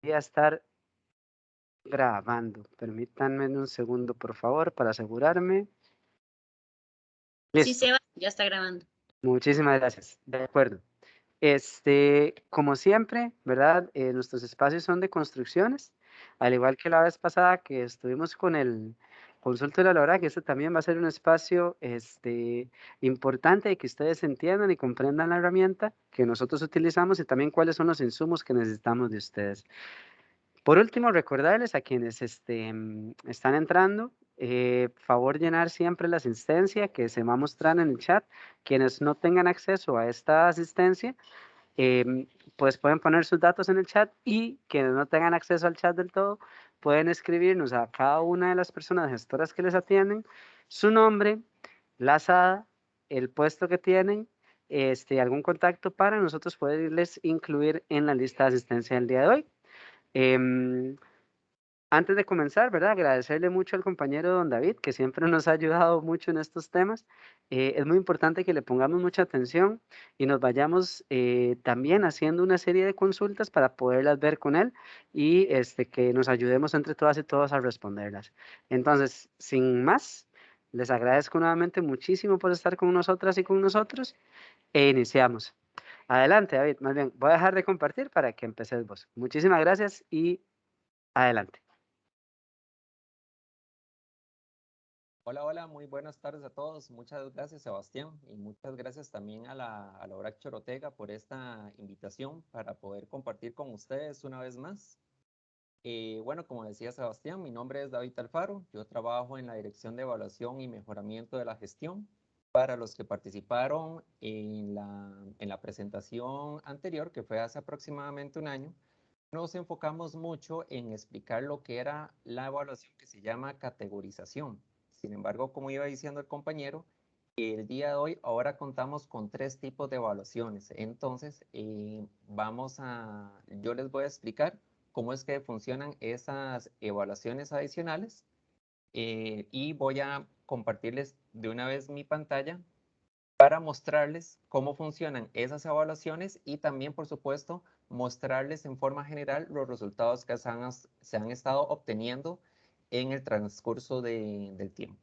debería estar grabando. Permítanme un segundo, por favor, para asegurarme. Sí, Listo. Seba, ya está grabando. Muchísimas gracias. De acuerdo. Como siempre, ¿verdad? Nuestros espacios son de construcciones, al igual que la vez pasada que estuvimos con el consulto de la hora, que este también va a ser un espacio importante de que ustedes entiendan y comprendan la herramienta que nosotros utilizamos y también cuáles son los insumos que necesitamos de ustedes. Por último, recordarles a quienes están entrando, favor llenar siempre la asistencia que se va a mostrar en el chat. Quienes no tengan acceso a esta asistencia, pues pueden poner sus datos en el chat y quienes no tengan acceso al chat del todo, pueden escribirnos a cada una de las personas gestoras que les atienden, su nombre, la SADA, el puesto que tienen, algún contacto para nosotros poderles incluir en la lista de asistencia del día de hoy. Em, Antes de comenzar, ¿verdad? Agradecerle mucho al compañero don David, que siempre nos ha ayudado mucho en estos temas. Es muy importante que le pongamos mucha atención y nos vayamos también haciendo una serie de consultas para poderlas ver con él y que nos ayudemos entre todas y todos a responderlas. Entonces, sin más, les agradezco nuevamente muchísimo por estar con nosotras y con nosotros e iniciamos. Adelante, David. Más bien, voy a dejar de compartir para que empeces vos. Muchísimas gracias y adelante. Hola, hola, muy buenas tardes a todos. Muchas gracias, Sebastián, y muchas gracias también a la Orac Ortega por esta invitación para poder compartir con ustedes una vez más. Bueno, como decía Sebastián, mi nombre es David Alfaro. Yo trabajo en la Dirección de Evaluación y Mejoramiento de la Gestión. Para los que participaron en la presentación anterior, que fue hace aproximadamente un año, nos enfocamos mucho en explicar lo que era la evaluación que se llama categorización. Sin embargo, como iba diciendo el compañero, el día de hoy ahora contamos con 3 tipos de evaluaciones. Entonces, yo les voy a explicar cómo es que funcionan esas evaluaciones adicionales y voy a compartirles de una vez mi pantalla para mostrarles cómo funcionan esas evaluaciones y también, por supuesto, mostrarles en forma general los resultados que se han estado obteniendo en el transcurso del tiempo.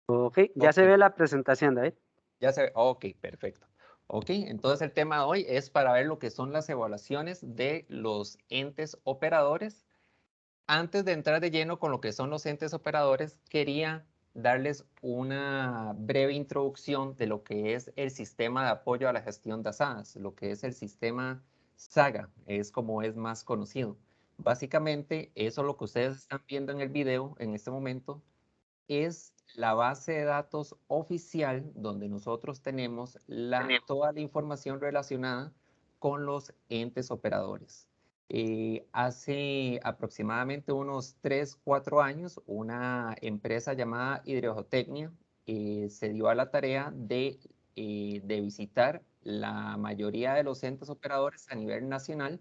Ok, ya Ok, se ve la presentación, David. ya se ve. Ok, perfecto. Ok, entonces el tema de hoy es para ver lo que son las evaluaciones de los entes operadores. Antes de entrar de lleno con lo que son los entes operadores, quería darles una breve introducción de lo que es el sistema de apoyo a la gestión de asadas, lo que es el sistema SAGA, es como es más conocido. Básicamente, eso lo que ustedes están viendo en el video en este momento es la base de datos oficial donde nosotros tenemos toda la información relacionada con los entes operadores. Hace aproximadamente unos 3, 4 años, una empresa llamada Hidrojotecnia se dio a la tarea de visitar la mayoría de los entes operadores a nivel nacional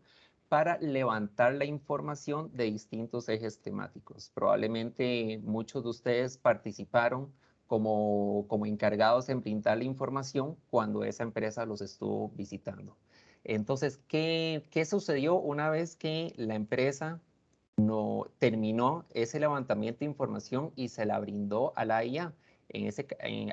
para levantar la información de distintos ejes temáticos. Probablemente muchos de ustedes participaron como encargados en brindar la información cuando esa empresa los estuvo visitando. Entonces, ¿qué sucedió una vez que la empresa no terminó ese levantamiento de información y se la brindó a la IA?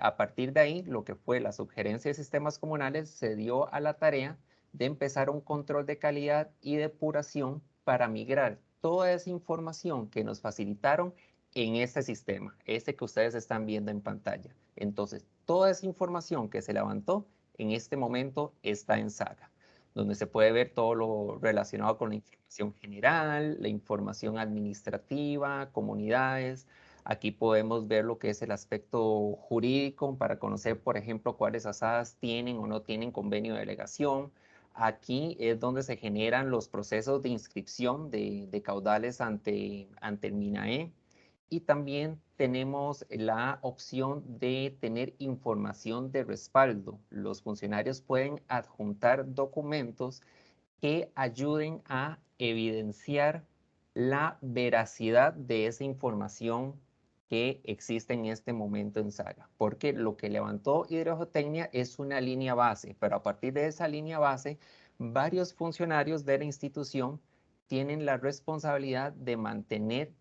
A partir de ahí, lo que fue la sugerencia de sistemas comunales se dio a la tarea de empezar un control de calidad y depuración para migrar toda esa información que nos facilitaron en este sistema, este que ustedes están viendo en pantalla. Entonces, toda esa información que se levantó en este momento está en Saga, donde se puede ver todo lo relacionado con la información general, la información administrativa, comunidades. Aquí podemos ver lo que es el aspecto jurídico para conocer, por ejemplo, cuáles asadas tienen o no tienen convenio de delegación. Aquí es donde se generan los procesos de inscripción de caudales ante el MINAE. Y también tenemos la opción de tener información de respaldo. Los funcionarios pueden adjuntar documentos que ayuden a evidenciar la veracidad de esa información que existe en este momento en Saga, porque lo que levantó Hidrogeotecnia es una línea base, pero a partir de esa línea base, varios funcionarios de la institución tienen la responsabilidad de mantener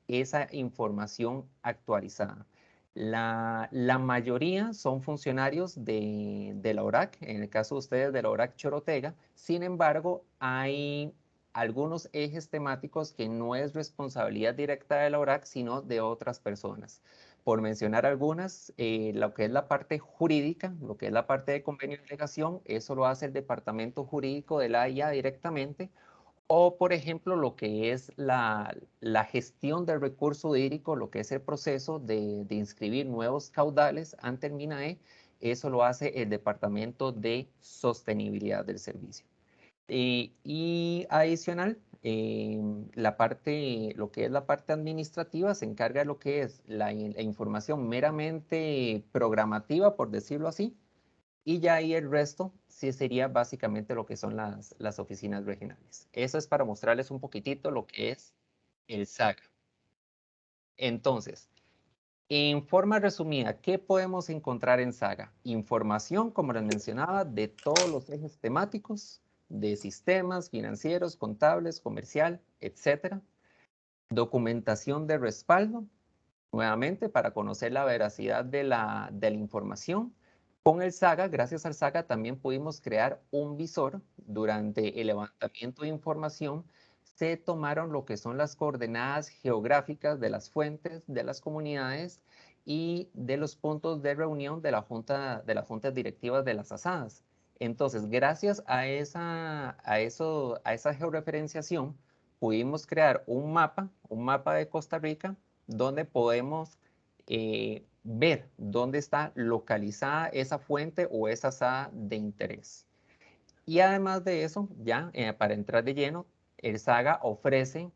esa información actualizada. La mayoría son funcionarios de la ORAC, en el caso de ustedes de la ORAC Chorotega. Sin embargo, hay algunos ejes temáticos que no es responsabilidad directa de la ORAC, sino de otras personas. Por mencionar algunas, lo que es la parte jurídica, lo que es la parte de convenio y delegación, eso lo hace el departamento jurídico de la AIA directamente. O, por ejemplo, lo que es la gestión del recurso hídrico, lo que es el proceso de inscribir nuevos caudales ante el MINAE, eso lo hace el Departamento de Sostenibilidad del Servicio. Y adicional, lo que es la parte administrativa se encarga de lo que es la información meramente programativa, por decirlo así, y ya ahí el resto sí sería básicamente lo que son las oficinas regionales. Eso es para mostrarles un poquitito lo que es el SAGA. Entonces, en forma resumida, ¿qué podemos encontrar en Saga? Información, como les mencionaba, de todos los ejes temáticos, de sistemas financieros, contables, comercial, etcétera. Documentación de respaldo, nuevamente, para conocer la veracidad de la información. Con el Saga, gracias al Saga, también pudimos crear un visor. Durante el levantamiento de información, se tomaron lo que son las coordenadas geográficas de las fuentes, de las comunidades y de los puntos de reunión de las juntas directivas de las asadas. Entonces, gracias a esa georreferenciación, pudimos crear un mapa de Costa Rica, donde podemos ver dónde está localizada esa fuente o esa asada de interés. Y además de eso, ya para entrar de lleno, el SAGA ofrece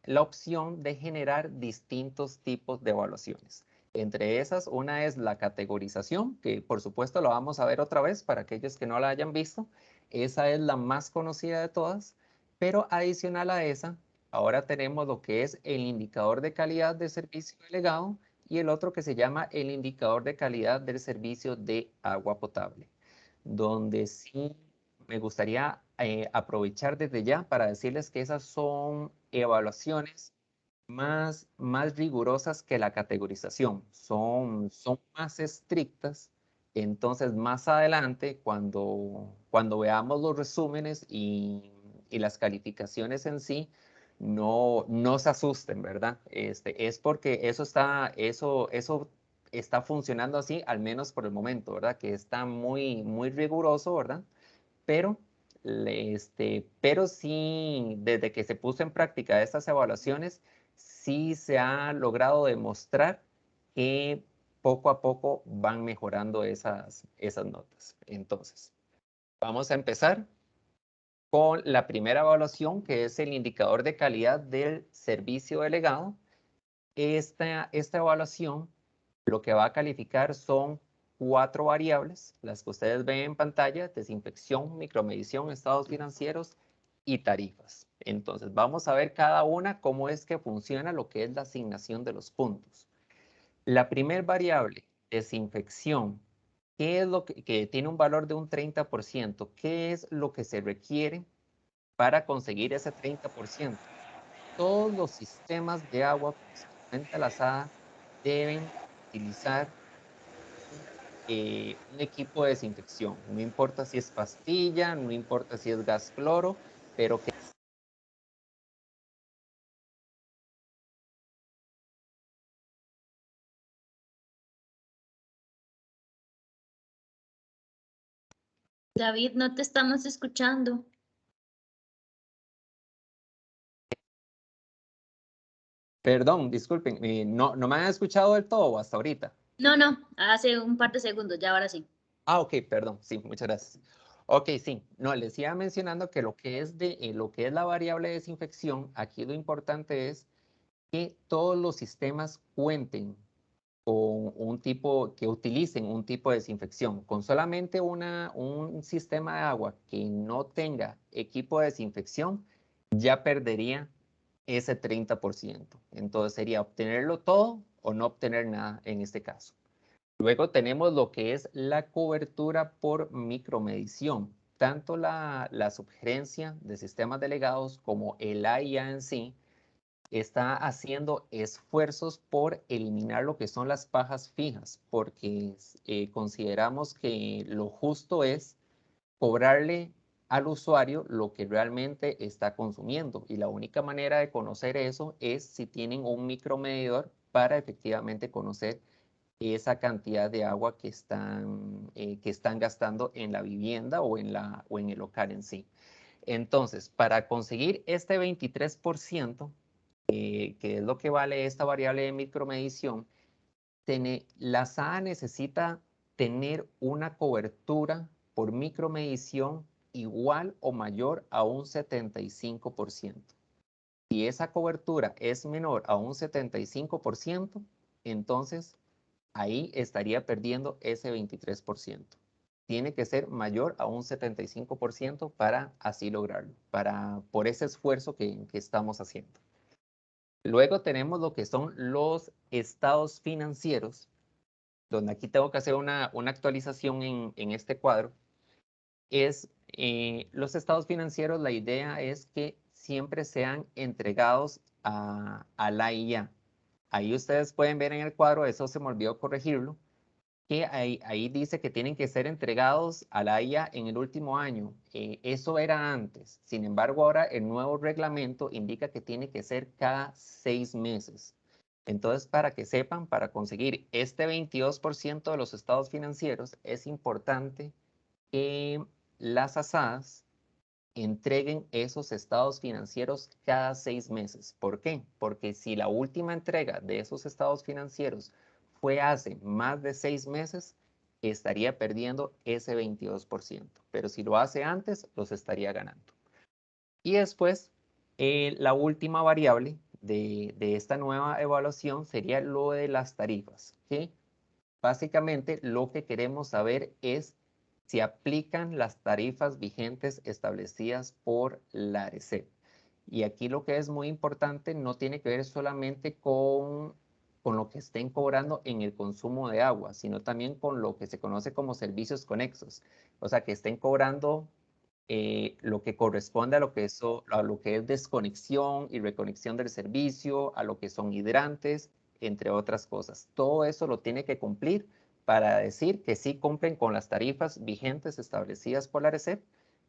la opción de generar distintos tipos de evaluaciones. Entre esas, una es la categorización, que por supuesto la vamos a ver otra vez para aquellos que no la hayan visto. Esa es la más conocida de todas, pero adicional a esa, ahora tenemos lo que es el indicador de calidad de servicio delegado y el otro que se llama el indicador de calidad del servicio de agua potable, donde sí me gustaría aprovechar desde ya para decirles que esas son evaluaciones más rigurosas que la categorización, son más estrictas. Entonces, más adelante, cuando veamos los resúmenes y las calificaciones en sí, no se asusten, ¿verdad? Es porque eso está funcionando así, al menos por el momento, ¿verdad? Que está muy riguroso, ¿verdad? Pero, pero sí, desde que se puso en práctica estas evaluaciones, sí se ha logrado demostrar que poco a poco van mejorando esas notas. Entonces, vamos a empezar con la primera evaluación, que es el indicador de calidad del servicio delegado. Esta evaluación lo que va a calificar son 4 variables, las que ustedes ven en pantalla: desinfección, micromedición, estados financieros y tarifas. Entonces, vamos a ver cada una cómo es que funciona lo que es la asignación de los puntos. La primer variable, desinfección, ¿qué es lo que tiene un valor de un 30%? ¿Qué es lo que se requiere para conseguir ese 30%? Todos los sistemas de agua que se cuenta la SAA deben utilizar un equipo de desinfección. No importa si es pastilla, no importa si es gas cloro, pero que... David, no te estamos escuchando. Perdón, disculpen, no me han escuchado del todo hasta ahorita. No, hace un par de segundos, ya ahora sí. Ah, ok, perdón, sí, muchas gracias. Ok, sí, no, les iba mencionando que lo que es la variable de desinfección, aquí lo importante es que todos los sistemas cuenten con que utilicen un tipo de desinfección. Con solamente un sistema de agua que no tenga equipo de desinfección, ya perdería ese 30%. Entonces sería obtenerlo todo o no obtener nada en este caso. Luego tenemos lo que es la cobertura por micromedición. Tanto la sugerencia de sistemas delegados como el AIA en sí está haciendo esfuerzos por eliminar lo que son las pajas fijas, porque consideramos que lo justo es cobrarle al usuario lo que realmente está consumiendo. Y la única manera de conocer eso es si tienen un micromedidor para efectivamente conocer esa cantidad de agua que están gastando en la vivienda o en el local en sí. Entonces, para conseguir este 23%, que es lo que vale esta variable de micromedición, la SAA necesita tener una cobertura por micromedición igual o mayor a un 75%. Si esa cobertura es menor a un 75%, entonces ahí estaría perdiendo ese 23%. Tiene que ser mayor a un 75% para así lograrlo, por ese esfuerzo que estamos haciendo. Luego tenemos lo que son los estados financieros, donde aquí tengo que hacer una actualización en este cuadro. Los estados financieros, la idea es que siempre sean entregados a la IA. Ahí ustedes pueden ver en el cuadro, eso se me olvidó corregirlo, que ahí dice que tienen que ser entregados a la IA en el último año. Eso era antes. Sin embargo, ahora el nuevo reglamento indica que tiene que ser cada 6 meses. Entonces, para que sepan, para conseguir este 22% de los estados financieros, es importante que las ASAs entreguen esos estados financieros cada 6 meses. ¿Por qué? Porque si la última entrega de esos estados financieros fue hace más de 6 meses, estaría perdiendo ese 22%. Pero si lo hace antes, los estaría ganando. Y después, la última variable de esta nueva evaluación sería lo de las tarifas, que básicamente lo que queremos saber es si aplican las tarifas vigentes establecidas por la ARECEP. Y aquí lo que es muy importante no tiene que ver solamente con lo que estén cobrando en el consumo de agua, sino también con lo que se conoce como servicios conexos. O sea, que estén cobrando lo que corresponde a lo que es desconexión y reconexión del servicio, a lo que son hidrantes, entre otras cosas. Todo eso lo tiene que cumplir para decir que sí cumplen con las tarifas vigentes establecidas por la ARECEP.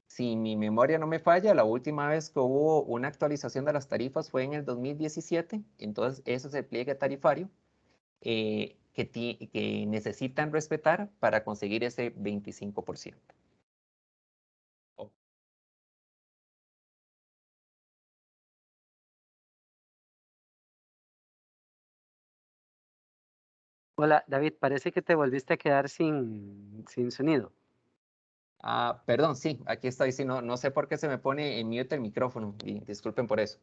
Si mi memoria no me falla, la última vez que hubo una actualización de las tarifas fue en el 2017, entonces ese es el pliegue tarifario que necesitan respetar para conseguir ese 25%. Hola, David, parece que te volviste a quedar sin sonido. Perdón, sí, aquí estoy. Sí, no sé por qué se me pone en mute el micrófono y disculpen por eso.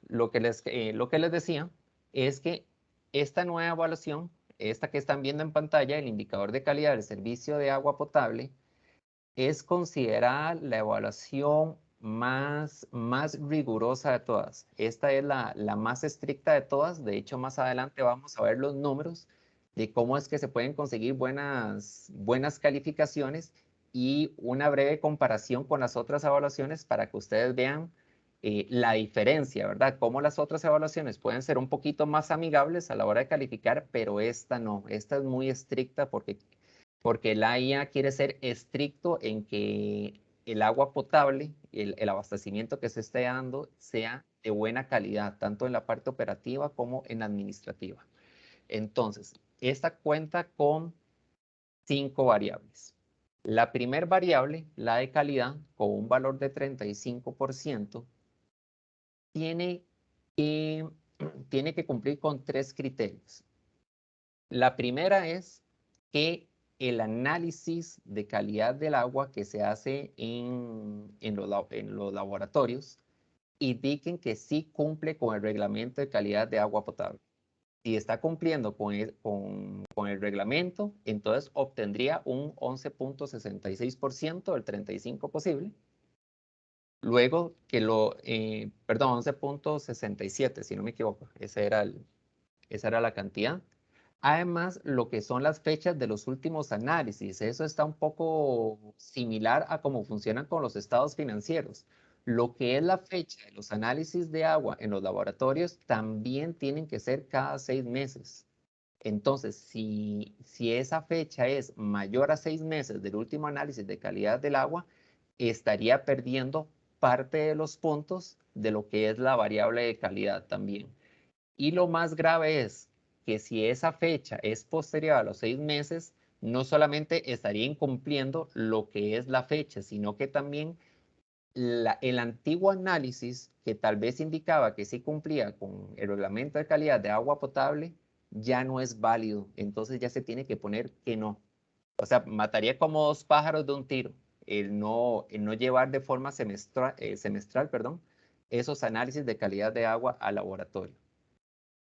Lo que les decía es que esta nueva evaluación, esta que están viendo en pantalla, el indicador de calidad del servicio de agua potable, es considerada la evaluación más rigurosa de todas. Esta es la más estricta de todas. De hecho, más adelante vamos a ver los números de cómo es que se pueden conseguir buenas calificaciones y una breve comparación con las otras evaluaciones para que ustedes vean la diferencia, ¿verdad? Cómo las otras evaluaciones pueden ser un poquito más amigables a la hora de calificar, pero esta no. Esta es muy estricta porque la IA quiere ser estricto en que el agua potable, el abastecimiento que se esté dando, sea de buena calidad, tanto en la parte operativa como en la administrativa. Entonces, esta cuenta con 5 variables. La primera variable, la de calidad, con un valor de 35%, tiene que cumplir con 3 criterios. La primera es que el análisis de calidad del agua que se hace en los laboratorios indiquen que sí cumple con el reglamento de calidad de agua potable. Si está cumpliendo con el reglamento, entonces obtendría un 11.66% del 35% posible. Luego que 11.67, si no me equivoco, ese era esa era la cantidad. Además, lo que son las fechas de los últimos análisis, eso está un poco similar a cómo funcionan con los estados financieros. Lo que es la fecha de los análisis de agua en los laboratorios también tienen que ser cada 6 meses. Entonces, si esa fecha es mayor a 6 meses del último análisis de calidad del agua, estaría perdiendo parte de los puntos de lo que es la variable de calidad también. Y lo más grave es que si esa fecha es posterior a los 6 meses, no solamente estaría incumpliendo lo que es la fecha, sino que también el antiguo análisis que tal vez indicaba que sí cumplía con el reglamento de calidad de agua potable, ya no es válido. Entonces ya se tiene que poner que no. O sea, mataría como 2 pájaros de un tiro el no llevar de forma semestral, perdón, esos análisis de calidad de agua al laboratorio.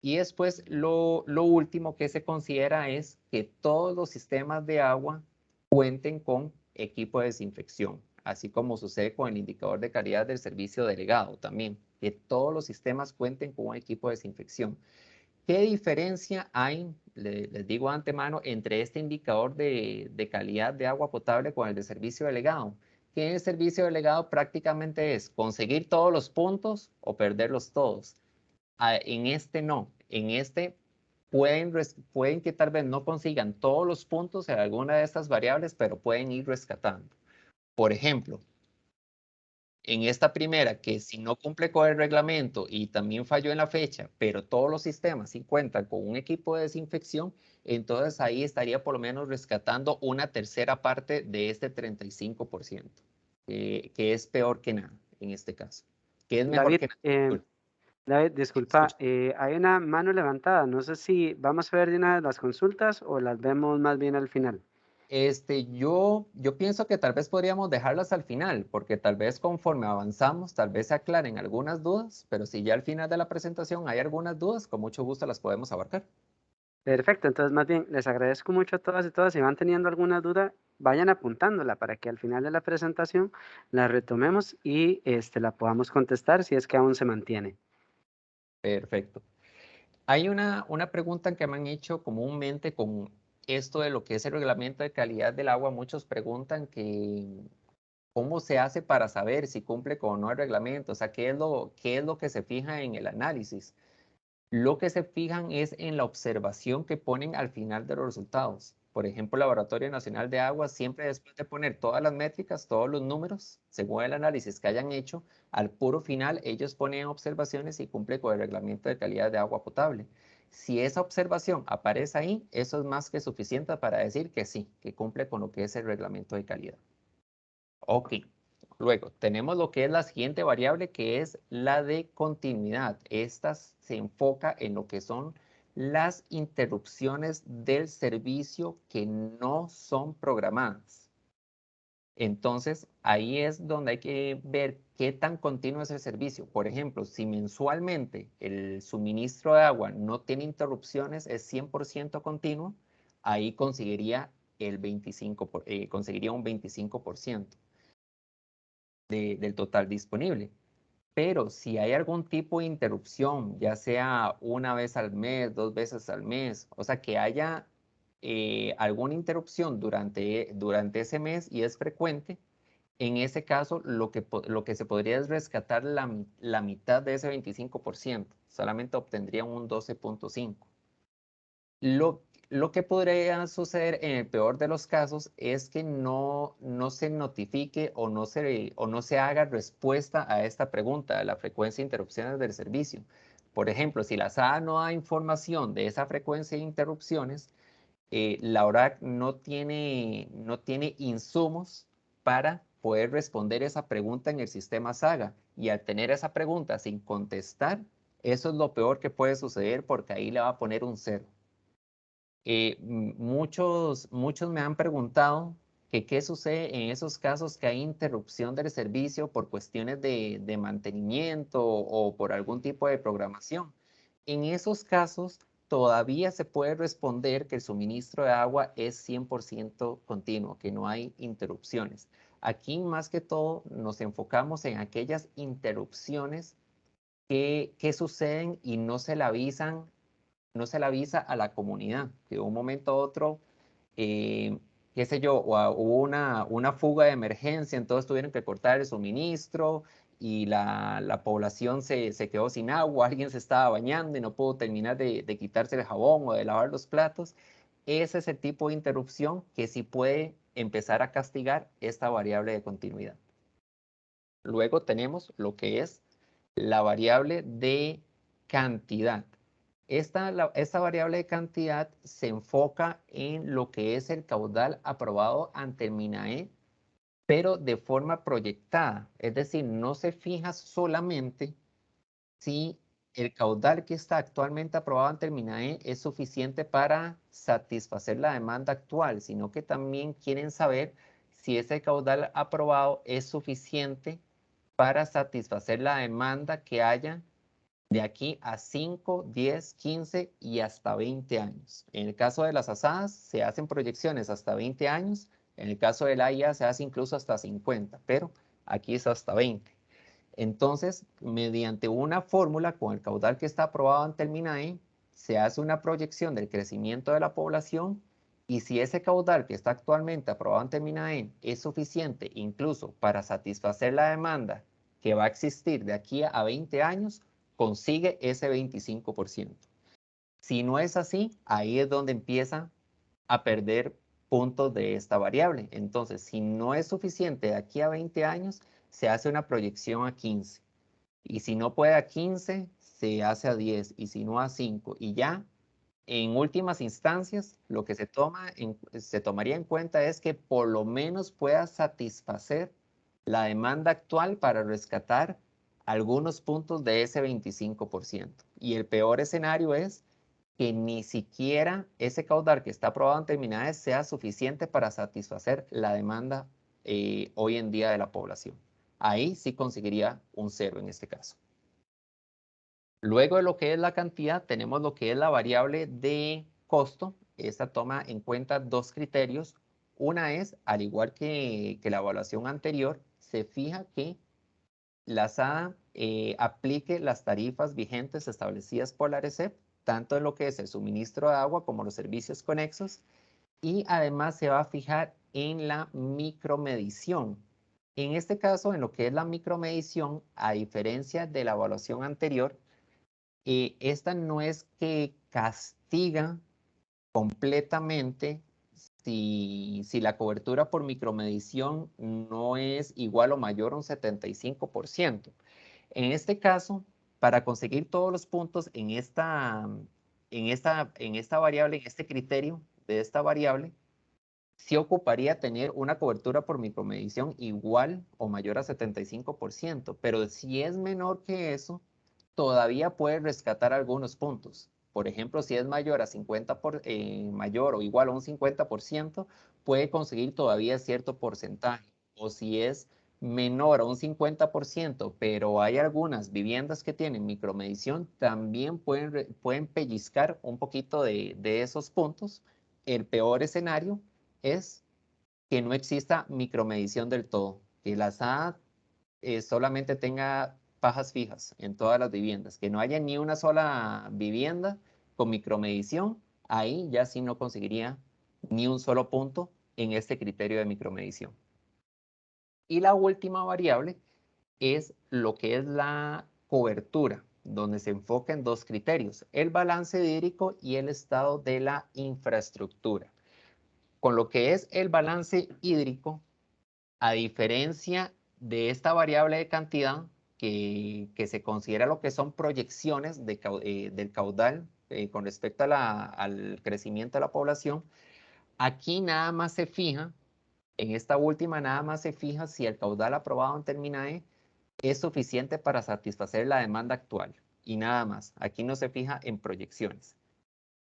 Y después lo último que se considera es que todos los sistemas de agua cuenten con equipo de desinfección, así como sucede con el indicador de calidad del servicio delegado también, que todos los sistemas cuenten con un equipo de desinfección. ¿Qué diferencia hay, les digo de antemano, entre este indicador de calidad de agua potable con el de servicio delegado? Que en el servicio delegado prácticamente es conseguir todos los puntos o perderlos todos. En este no, en este pueden que tal vez no consigan todos los puntos en alguna de estas variables, pero pueden ir rescatando. Por ejemplo, en esta primera, que si no cumple con el reglamento y también falló en la fecha, pero todos los sistemas sí cuentan con un equipo de desinfección, entonces ahí estaría por lo menos rescatando una tercera parte de este 35%, que es peor que nada en este caso, que es mejor David, que nada. David, Sí, disculpa, escucho. hay una mano levantada. No sé si vamos a ver de una vez las consultas o las vemos más bien al final. Yo pienso que tal vez podríamos dejarlas al final, porque tal vez conforme avanzamos, tal vez se aclaren algunas dudas, pero si ya al final de la presentación hay algunas dudas, con mucho gusto las podemos abarcar. Perfecto, entonces más bien les agradezco mucho a todas y todas. Si van teniendo alguna duda, vayan apuntándola para que al final de la presentación la retomemos y la podamos contestar si es que aún se mantiene. Perfecto. Hay una pregunta que me han hecho comúnmente con esto de lo que es el reglamento de calidad del agua. Muchos preguntan que cómo se hace para saber si cumple con o no el reglamento, o sea, qué es lo que se fija en el análisis. Lo que se fijan es en la observación que ponen al final de los resultados. Por ejemplo, el Laboratorio Nacional de Agua, siempre después de poner todas las métricas, todos los números, según el análisis que hayan hecho, al puro final ellos ponen observaciones y cumple con el reglamento de calidad de agua potable. Si esa observación aparece ahí, eso es más que suficiente para decir que sí, que cumple con lo que es el reglamento de calidad. Ok, luego tenemos lo que es la siguiente variable, que es la de continuidad. Esta se enfoca en lo que son las interrupciones del servicio que no son programadas. Entonces, ahí es donde hay que ver qué tan continuo es el servicio. Por ejemplo, si mensualmente el suministro de agua no tiene interrupciones, es 100% continuo, ahí conseguiría conseguiría un 25% del total disponible. Pero si hay algún tipo de interrupción, ya sea una vez al mes, 2 veces al mes, o sea, que haya alguna interrupción durante ese mes y es frecuente, en ese caso lo que se podría es rescatar la mitad de ese 25%, solamente obtendrían un 12.5. Lo que podría suceder en el peor de los casos es que no se notifique o no se haga respuesta a esta pregunta, a la frecuencia de interrupciones del servicio. Por ejemplo, si la SAA no da información de esa frecuencia de interrupciones, la ORAC no tiene insumos para poder responder esa pregunta en el sistema SAGA. Y al tener esa pregunta sin contestar, eso es lo peor que puede suceder porque ahí le va a poner un 0. Muchos me han preguntado que qué sucede en esos casos que hay interrupción del servicio por cuestiones de mantenimiento o por algún tipo de programación. En esos casos todavía se puede responder que el suministro de agua es 100% continuo, que no hay interrupciones. Aquí más que todo nos enfocamos en aquellas interrupciones que suceden y no se le avisan no se le avisa a la comunidad, que de un momento a otro, qué sé yo, hubo una fuga de emergencia, entonces tuvieron que cortar el suministro y la población se quedó sin agua, alguien se estaba bañando y no pudo terminar de quitarse el jabón o de lavar los platos. Ese es el tipo de interrupción que sí puede empezar a castigar esta variable de continuidad. Luego tenemos lo que es la variable de cantidad. Esta variable de cantidad se enfoca en lo que es el caudal aprobado ante el MINAE, pero de forma proyectada. Es decir, no se fija solamente si el caudal que está actualmente aprobado ante el MINAE es suficiente para satisfacer la demanda actual, sino que también quieren saber si ese caudal aprobado es suficiente para satisfacer la demanda que haya de aquí a 5, 10, 15 y hasta 20 años. En el caso de las asadas se hacen proyecciones hasta 20 años, en el caso del AIA se hace incluso hasta 50, pero aquí es hasta 20. Entonces, mediante una fórmula con el caudal que está aprobado ante el MINAE, se hace una proyección del crecimiento de la población y si ese caudal que está actualmente aprobado ante el MINAE es suficiente incluso para satisfacer la demanda que va a existir de aquí a 20 años, consigue ese 25%. Si no es así, ahí es donde empieza a perder puntos de esta variable. Entonces, si no es suficiente de aquí a 20 años, se hace una proyección a 15. Y si no puede a 15, se hace a 10. Y si no a 5. Y ya, en últimas instancias, lo que se tomaría en cuenta es que por lo menos pueda satisfacer la demanda actual para rescatar algunos puntos de ese 25%. Y el peor escenario es que ni siquiera ese caudal que está aprobado en terminales sea suficiente para satisfacer la demanda hoy en día de la población. Ahí sí conseguiría un 0 en este caso. Luego de lo que es la cantidad, tenemos lo que es la variable de costo. Esta toma en cuenta dos criterios. Una es, al igual que la evaluación anterior, se fija que la SADA aplique las tarifas vigentes establecidas por la ARECEP, tanto en lo que es el suministro de agua como los servicios conexos, y además se va a fijar en la micromedición. En este caso, en lo que es la micromedición, a diferencia de la evaluación anterior, esta no es que castiga completamente si la cobertura por micromedición no es igual o mayor a un 75%. En este caso, para conseguir todos los puntos en esta variable, en este criterio de esta variable, sí ocuparía tener una cobertura por micromedición igual o mayor a 75%, pero si es menor que eso, todavía puede rescatar algunos puntos. Por ejemplo, si es mayor a mayor o igual a un 50%, puede conseguir todavía cierto porcentaje. O si es menor a un 50%, pero hay algunas viviendas que tienen micromedición, también pueden pellizcar un poquito de esos puntos. El peor escenario es que no exista micromedición del todo, que la SAD solamente tenga fajas fijas en todas las viviendas, que no haya ni una sola vivienda con micromedición, ahí ya sí no conseguiría ni un solo punto en este criterio de micromedición. Y la última variable es lo que es la cobertura, donde se enfoca en dos criterios, el balance hídrico y el estado de la infraestructura. Con lo que es el balance hídrico, a diferencia de esta variable de cantidad, que se considera lo que son proyecciones del caudal con respecto al crecimiento de la población, aquí nada más se fija, en esta última nada más se fija si el caudal aprobado en Terminae es suficiente para satisfacer la demanda actual y nada más. Aquí no se fija en proyecciones.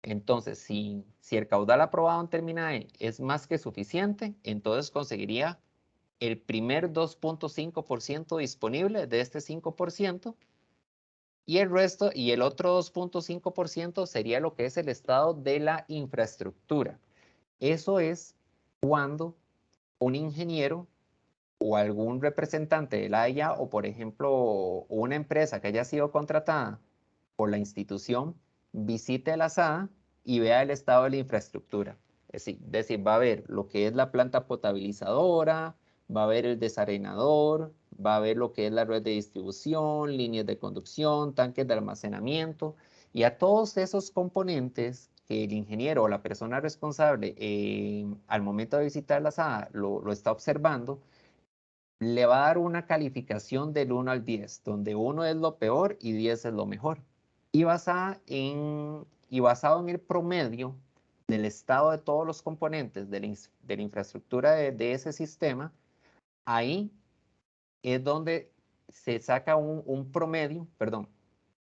Entonces, si el caudal aprobado en Terminae es más que suficiente, entonces conseguiría el primer 2.5% disponible de este 5% y el resto y el otro 2.5% sería lo que es el estado de la infraestructura. Eso es cuando un ingeniero o algún representante del AIA o por ejemplo una empresa que haya sido contratada por la institución visite la asada y vea el estado de la infraestructura. Es decir, va a ver lo que es la planta potabilizadora, va a ver el desarenador, va a ver lo que es la red de distribución, líneas de conducción, tanques de almacenamiento, y a todos esos componentes que el ingeniero o la persona responsable al momento de visitar la asada lo está observando, le va a dar una calificación del 1 al 10, donde 1 es lo peor y 10 es lo mejor. Y basado en el promedio del estado de todos los componentes de la infraestructura de ese sistema, ahí es donde se saca un promedio, perdón,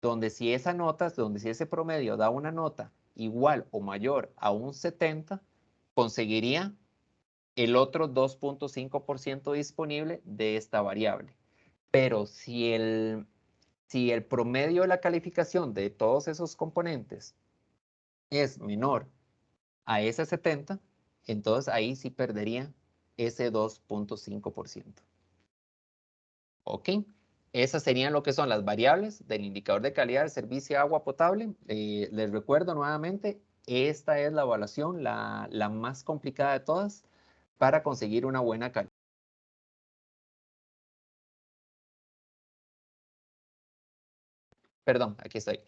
donde si ese promedio da una nota igual o mayor a un 70, conseguiría el otro 2.5% disponible de esta variable. Pero si el promedio de la calificación de todos esos componentes es menor a ese 70, entonces ahí sí perdería ese 2.5%. ¿Ok? Esas serían lo que son las variables del indicador de calidad del servicio de agua potable. Les recuerdo nuevamente, esta es la evaluación, la más complicada de todas para conseguir una buena calidad. Perdón, aquí estoy.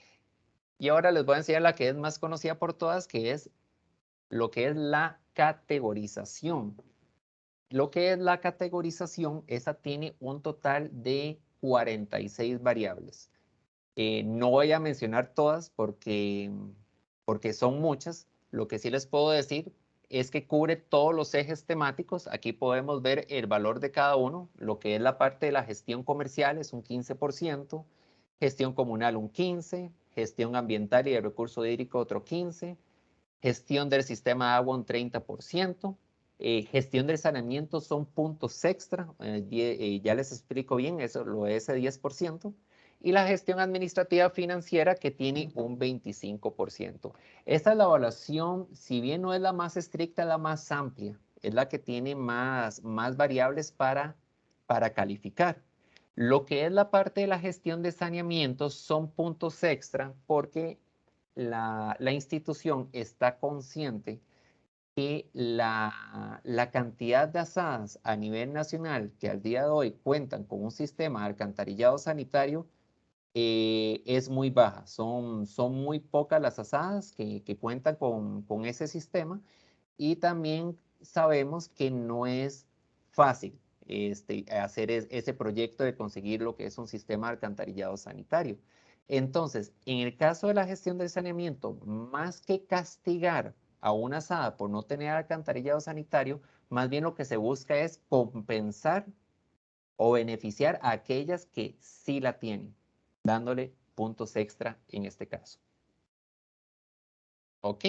Y ahora les voy a enseñar la que es más conocida por todas, que es lo que es la categorización. Lo que es la categorización, esa tiene un total de 46 variables. No voy a mencionar todas porque son muchas. Lo que sí les puedo decir es que cubre todos los ejes temáticos. Aquí podemos ver el valor de cada uno. Lo que es la parte de la gestión comercial es un 15%, gestión comunal un 15%, gestión ambiental y de recurso hídrico otro 15%, gestión del sistema de agua un 30%, gestión del saneamiento son puntos extra, ya les explico bien, eso lo es ese 10%, y la gestión administrativa financiera que tiene un 25%. Esta es la evaluación, si bien no es la más estricta, la más amplia, es la que tiene más variables para calificar. Lo que es la parte de la gestión de saneamiento son puntos extra porque la institución está consciente que la cantidad de asadas a nivel nacional que al día de hoy cuentan con un sistema de alcantarillado sanitario es muy baja. Son muy pocas las asadas que cuentan con ese sistema y también sabemos que no es fácil hacer ese proyecto de conseguir lo que es un sistema de alcantarillado sanitario. Entonces, en el caso de la gestión del saneamiento, más que castigar a una asada por no tener alcantarillado sanitario, más bien lo que se busca es compensar o beneficiar a aquellas que sí la tienen, dándole puntos extra en este caso. ¿Ok?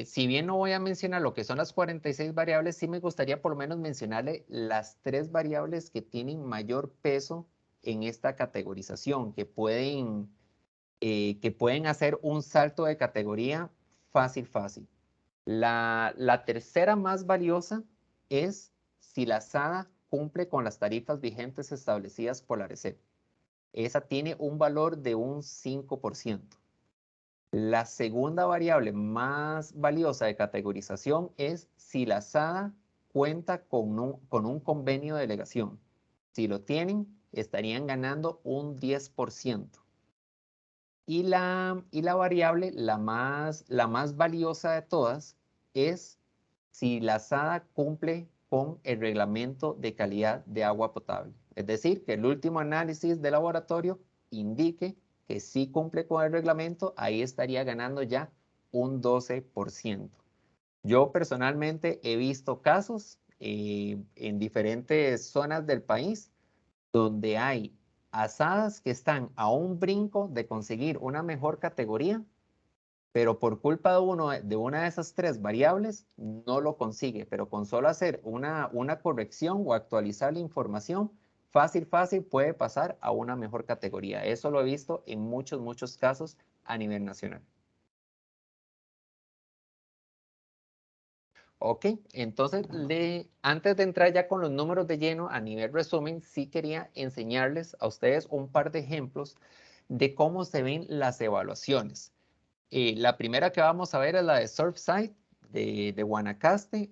Si bien no voy a mencionar lo que son las 46 variables, sí me gustaría por lo menos mencionarle las 3 variables que tienen mayor peso en esta categorización, que pueden hacer un salto de categoría fácil, fácil. La tercera más valiosa es si la SADA cumple con las tarifas vigentes establecidas por la RECEP. Esa tiene un valor de un 5%. La segunda variable más valiosa de categorización es si la SADA cuenta con un convenio de delegación. Si lo tienen, estarían ganando un 10%. Y la variable, la más valiosa de todas, es si la SADA cumple con el reglamento de calidad de agua potable. Es decir, que el último análisis de laboratorio indique que sí cumple con el reglamento, ahí estaría ganando ya un 12%. Yo personalmente he visto casos en diferentes zonas del país donde hay asadas que están a un brinco de conseguir una mejor categoría, pero por culpa de una de esas 3 variables no lo consigue, pero con solo hacer una corrección o actualizar la información, fácil puede pasar a una mejor categoría. Eso lo he visto en muchos casos a nivel nacional. Ok, entonces antes de entrar ya con los números de lleno a nivel resumen, sí quería enseñarles a ustedes un par de ejemplos de cómo se ven las evaluaciones. La primera que vamos a ver es la de Surfside de Guanacaste.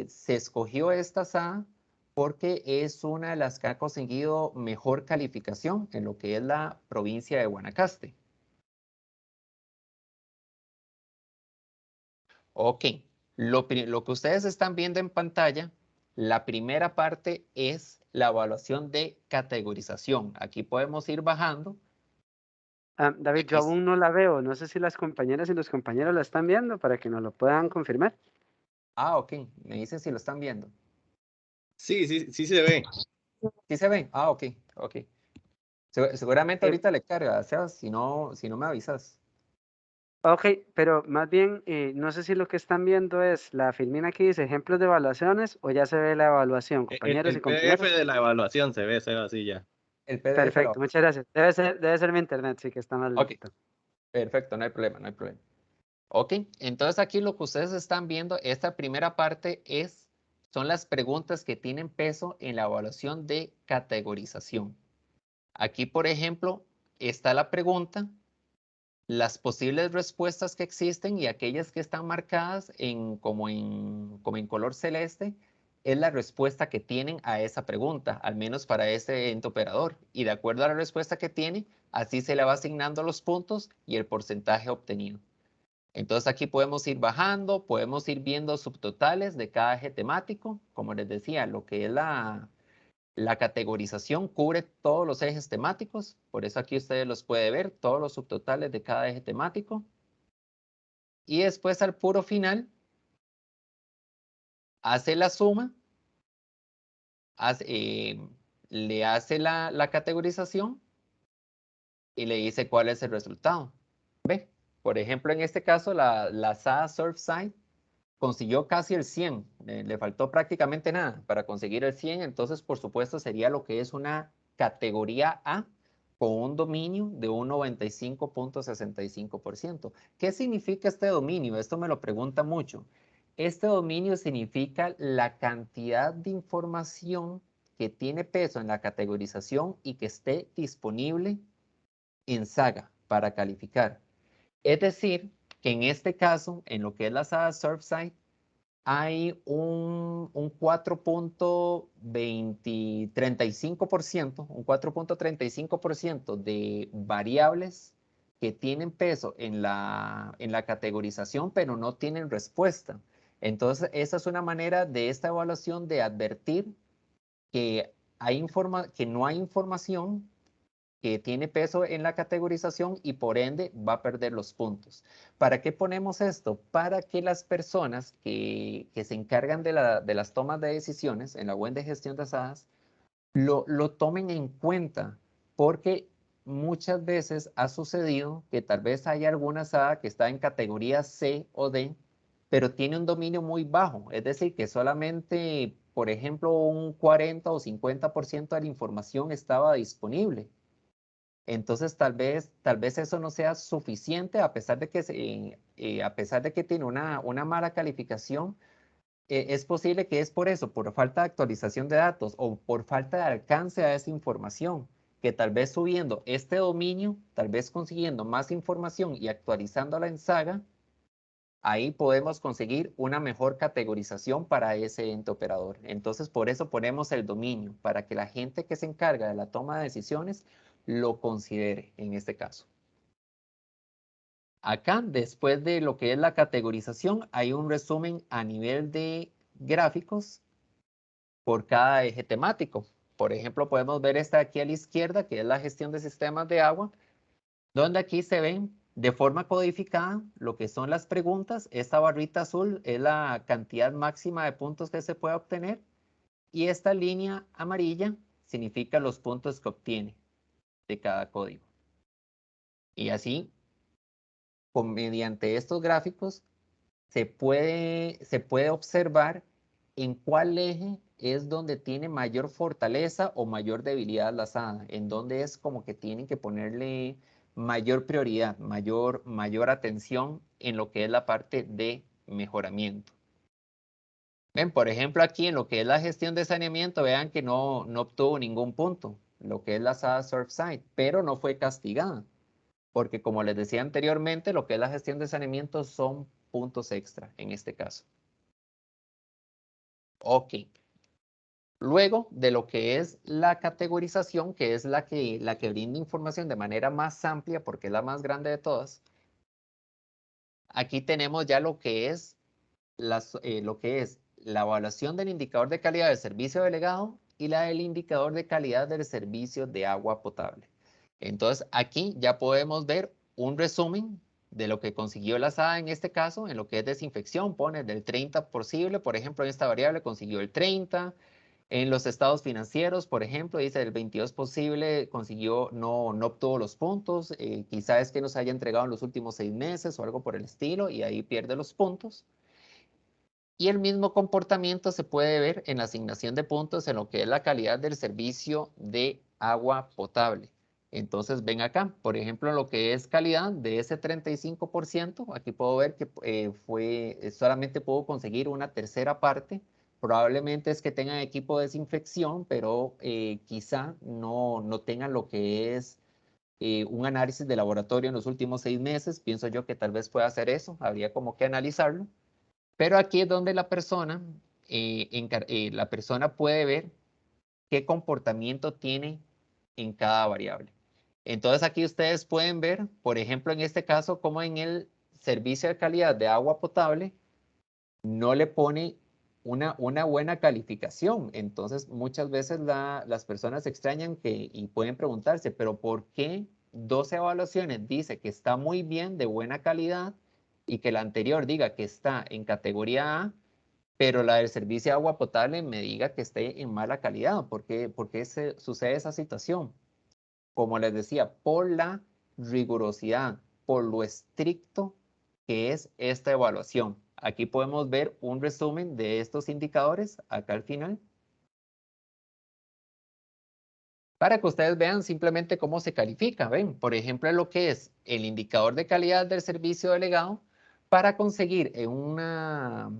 Se escogió esta SAA porque es una de las que ha conseguido mejor calificación en lo que es la provincia de Guanacaste. Ok, lo que ustedes están viendo en pantalla, la primera parte es la evaluación de categorización. Aquí podemos ir bajando. David, yo Aquí, aún no la veo. No sé si las compañeras y los compañeros la están viendo para que nos lo puedan confirmar. ok, me dicen si lo están viendo. Sí, sí, sí se ve. ¿Sí se ven? Ok, ok. Seguramente Eh, ahorita le carga, Sebas, si no me avisas. ok, pero más bien, no sé si lo que están viendo es la filmina que dice ejemplos de evaluaciones o ya se ve la evaluación, compañeros y El PDF compañeras. de la evaluación se ve así ya. El PDF lo... Perfecto, muchas gracias. Debe ser mi internet, sí que está más Ok, lento. perfecto, no hay problema, no hay problema. Ok, entonces aquí lo que ustedes están viendo, esta primera parte son las preguntas que tienen peso en la evaluación de categorización. Aquí, por ejemplo, está la pregunta, las posibles respuestas que existen y aquellas que están marcadas como en color celeste, es la respuesta que tienen a esa pregunta, al menos para ese ente operador. Y de acuerdo a la respuesta que tiene, así se le va asignando los puntos y el porcentaje obtenido. Entonces aquí podemos ir bajando, podemos ir viendo subtotales de cada eje temático. Como les decía, lo que es la categorización cubre todos los ejes temáticos. Por eso aquí ustedes los pueden ver, todos los subtotales de cada eje temático. Y después al puro final, hace la suma, le hace la categorización y le dice cuál es el resultado. ¿Ve? Por ejemplo, en este caso, la SAA Surfside consiguió casi el 100, le faltó prácticamente nada para conseguir el 100, entonces por supuesto sería lo que es una categoría A con un dominio de un 95.65%. ¿Qué significa este dominio? Esto me lo pregunta mucho. Este dominio significa la cantidad de información que tiene peso en la categorización y que esté disponible en Saga para calificar. Es decir, que en este caso, en lo que es la Saga Surfside, hay un 4.35% de variables que tienen peso en la categorización, pero no tienen respuesta. Entonces, esa es una manera de esta evaluación de advertir que que no hay información que tiene peso en la categorización y por ende va a perder los puntos. ¿Para qué ponemos esto? Para que las personas que se encargan de las tomas de decisiones en la web de gestión de asadas lo tomen en cuenta, porque muchas veces ha sucedido que tal vez haya alguna asada que está en categoría C o D, pero tiene un dominio muy bajo, es decir, que solamente, por ejemplo, un 40 o 50% de la información estaba disponible. Entonces, tal vez eso no sea suficiente, a pesar de a pesar de que tiene una mala calificación, es posible que es por eso, por falta de actualización de datos o por falta de alcance a esa información, que tal vez subiendo este dominio, tal vez consiguiendo más información y actualizándola en Saga, ahí podemos conseguir una mejor categorización para ese ente operador. Entonces, por eso ponemos el dominio, para que la gente que se encarga de la toma de decisiones lo considere en este caso. Acá, después de lo que es la categorización, hay un resumen a nivel de gráficos por cada eje temático. Por ejemplo, podemos ver esta aquí a la izquierda, que es la gestión de sistemas de agua, donde aquí se ven de forma codificada lo que son las preguntas. Esta barrita azul es la cantidad máxima de puntos que se puede obtener y esta línea amarilla significa los puntos que obtiene de cada código. Y así, mediante estos gráficos, se puede observar en cuál eje es donde tiene mayor fortaleza o mayor debilidad la SAA, en donde es como que tienen que ponerle mayor prioridad, mayor atención en lo que es la parte de mejoramiento. Ven, por ejemplo, aquí en lo que es la gestión de saneamiento, vean que no obtuvo ningún punto, lo que es la SAA Surfside, pero no fue castigada. porque como les decía anteriormente, lo que es la gestión de saneamiento son puntos extra en este caso. Ok. Luego de lo que es la categorización, que es la que brinda información de manera más amplia, porque es la más grande de todas, aquí tenemos ya lo que es la evaluación del indicador de calidad del servicio delegado y la del indicador de calidad del servicio de agua potable. Entonces, aquí ya podemos ver un resumen de lo que consiguió la SAA en este caso, en lo que es desinfección, pone del 30 posible, por ejemplo, en esta variable consiguió el 30, en los estados financieros, por ejemplo, dice el 22 posible, consiguió, no obtuvo los puntos, quizá es que nos haya entregado en los últimos 6 meses o algo por el estilo, y ahí pierde los puntos. Y el mismo comportamiento se puede ver en la asignación de puntos en lo que es la calidad del servicio de agua potable. Entonces ven acá, por ejemplo, en lo que es calidad de ese 35%, aquí puedo ver que solamente puedo conseguir una tercera parte. Probablemente es que tengan equipo de desinfección, pero quizá no tengan lo que es un análisis de laboratorio en los últimos 6 meses. Pienso yo que tal vez pueda hacer eso, habría como que analizarlo. Pero aquí es donde la persona puede ver qué comportamiento tiene en cada variable. Entonces aquí ustedes pueden ver, por ejemplo, en este caso, como en el servicio de calidad de agua potable no le pone una buena calificación. Entonces muchas veces las personas se extrañan y pueden preguntarse, pero ¿por qué 12 evaluaciones dice que está muy bien, de buena calidad, y que la anterior diga que está en categoría A, pero la del servicio de agua potable me diga que esté en mala calidad? ¿Por qué sucede esa situación? Como les decía, por la rigurosidad, por lo estricto que es esta evaluación. Aquí podemos ver un resumen de estos indicadores acá al final, para que ustedes vean simplemente cómo se califica. Ven, por ejemplo, lo que es el indicador de calidad del servicio delegado, para conseguir una